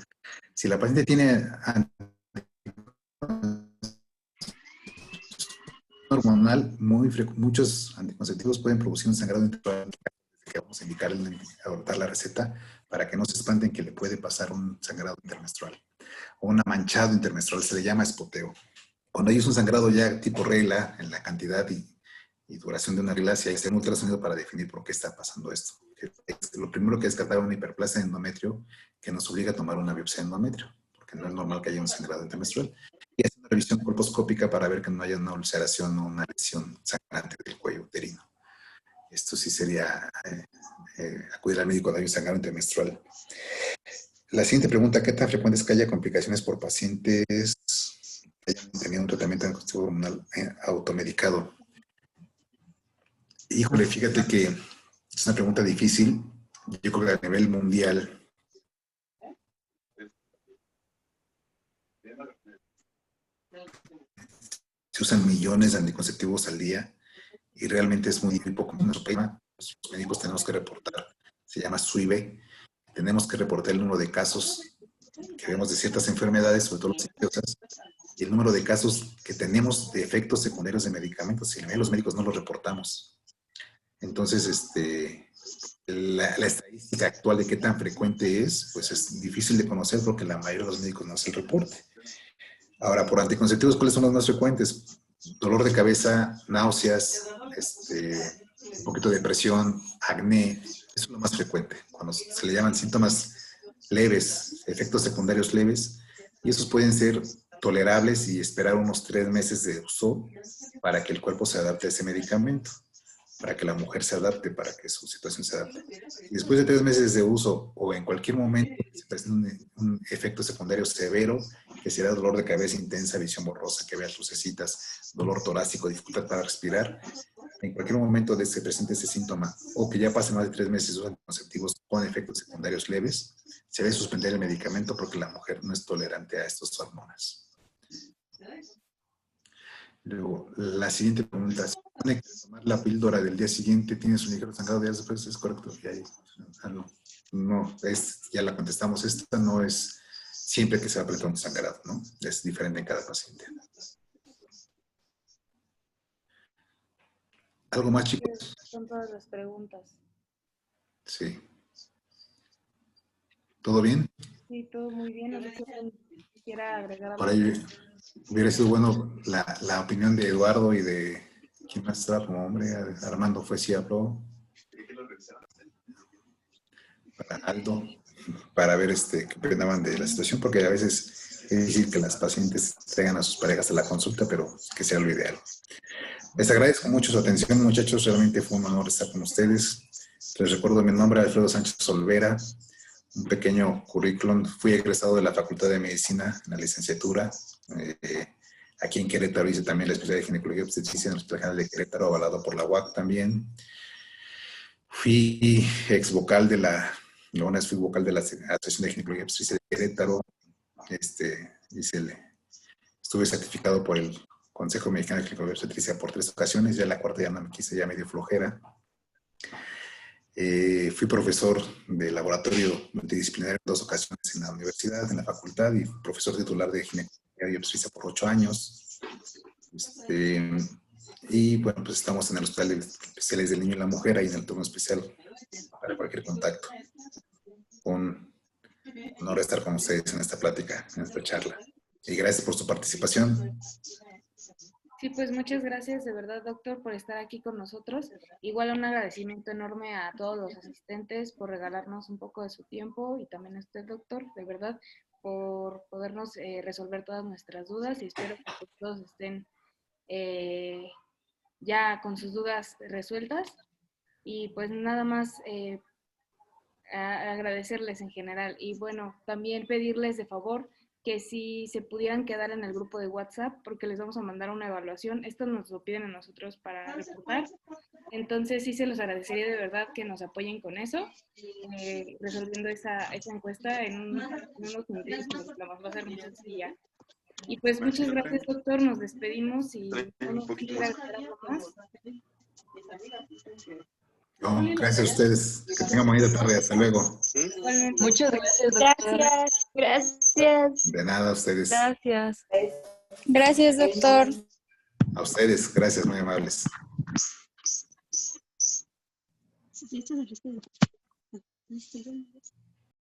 Si la paciente tiene hormonal, muchos anticonceptivos pueden producir un sangrado intermenstrual, que vamos a indicarle, adoptar la receta para que no se espanten que le puede pasar un sangrado intermenstrual o un manchado intermenstrual, se le llama espoteo. Cuando hay un sangrado ya tipo regla en la cantidad y duración de una regla, si hay un ultrasonido para definir por qué está pasando esto. Lo primero que es descartar una hiperplasia de endometrio que nos obliga a tomar una biopsia de endometrio, porque no es normal que haya un sangrado intermenstrual. Y hacer una revisión colposcópica para ver que no haya una ulceración o una lesión sangrante del cuello uterino. Esto sí sería acudir al médico cuando hay un sangrado intermenstrual. La siguiente pregunta: ¿qué tan frecuente es que haya complicaciones por pacientes que hayan tenido un tratamiento anticonceptivo hormonal automedicado? Híjole, fíjate que es una pregunta difícil. Yo creo que a nivel mundial se usan millones de anticonceptivos al día y realmente es muy poco. Nuestro tema, los médicos tenemos que reportar, se llama SUIVE, tenemos que reportar el número de casos que vemos de ciertas enfermedades, sobre todo las infecciosas, y el número de casos que tenemos de efectos secundarios de medicamentos, y los médicos no los reportamos. Entonces, la estadística actual de qué tan frecuente es, pues es difícil de conocer porque la mayoría de los médicos no hace el reporte. Ahora, por anticonceptivos, ¿cuáles son los más frecuentes? Dolor de cabeza, náuseas, un poquito de depresión, acné, eso es lo más frecuente, cuando se le llaman síntomas leves, efectos secundarios leves, y esos pueden ser tolerables y esperar unos 3 meses de uso para que el cuerpo se adapte a ese medicamento, para que la mujer se adapte, para que su situación se adapte. Y después de 3 meses de uso o en cualquier momento que se presente un efecto secundario severo, que será dolor de cabeza intensa, visión borrosa, que veas lucecitas, dolor torácico, dificultad para respirar, en cualquier momento de que se presente ese síntoma o que ya pase más de 3 meses de anticonceptivos con efectos secundarios leves, se debe suspender el medicamento porque la mujer no es tolerante a estas hormonas. Luego, la siguiente pregunta: ¿se supone que tomar la píldora del día siguiente tienes un ligero sangrado días después? ¿Es correcto? No, ya la contestamos. Esta no es siempre que se va a presentar un sangrado, ¿no? Es diferente en cada paciente. ¿Algo más, chicos? Son todas las preguntas. Sí. ¿Todo bien? Sí, todo muy bien. No sé si alguien quisiera agregar algo. Por ahí hubiera sido bueno la opinión de Eduardo y de quién más estaba como hombre. Armando fue sí habló. Para Aldo, para ver qué opinaban de la situación, porque a veces es difícil que las pacientes traigan a sus parejas a la consulta, pero que sea lo ideal. Les agradezco mucho su atención, muchachos. Realmente fue un honor estar con ustedes. Les recuerdo mi nombre, Alfredo Sánchez Olvera. Un pequeño currículum. Fui egresado de la Facultad de Medicina en la licenciatura. Aquí en Querétaro hice también la especialidad de ginecología y obstetricia en el Hospital General de Querétaro, avalado por la UAC también. Fui ex vocal de una vez fui vocal de la Asociación de Ginecología y Obstetricia de Querétaro. Estuve certificado por el Consejo Mexicano de Ginecología y Obstetricia por 3 ocasiones. Ya la cuarta ya no me quise, ya medio flojera. Fui profesor de laboratorio multidisciplinario en 2 ocasiones en la universidad, en la facultad, y profesor titular de ginecología y obstetricia por 8 años. Y bueno, pues estamos en el Hospital de Especiales del Niño y la Mujer, ahí en el turno especial para cualquier contacto. Un honor estar con ustedes en esta plática, en esta charla. Y gracias por su participación. Sí, pues muchas gracias de verdad, doctor, por estar aquí con nosotros. Igual un agradecimiento enorme a todos los asistentes por regalarnos un poco de su tiempo y también a usted, doctor, de verdad, por podernos resolver todas nuestras dudas, y espero que todos estén ya con sus dudas resueltas. Y pues nada más agradecerles en general, y bueno, también pedirles de favor que si se pudieran quedar en el grupo de WhatsApp, porque les vamos a mandar una evaluación. Esto nos lo piden a nosotros para reportar. Entonces sí se los agradecería de verdad que nos apoyen con eso, resolviendo esa encuesta en unos minutos que nos va a ser muy sencilla. Y pues muchas gracias, doctor. Nos despedimos y no nos quisiera agregar algo más. No, gracias a ustedes. Que tengan bonita tarde. Hasta luego. Igualmente. Muchas gracias, doctor. Gracias. De nada a ustedes. Gracias. Gracias, doctor. A ustedes. Gracias, muy amables. Sí, esto es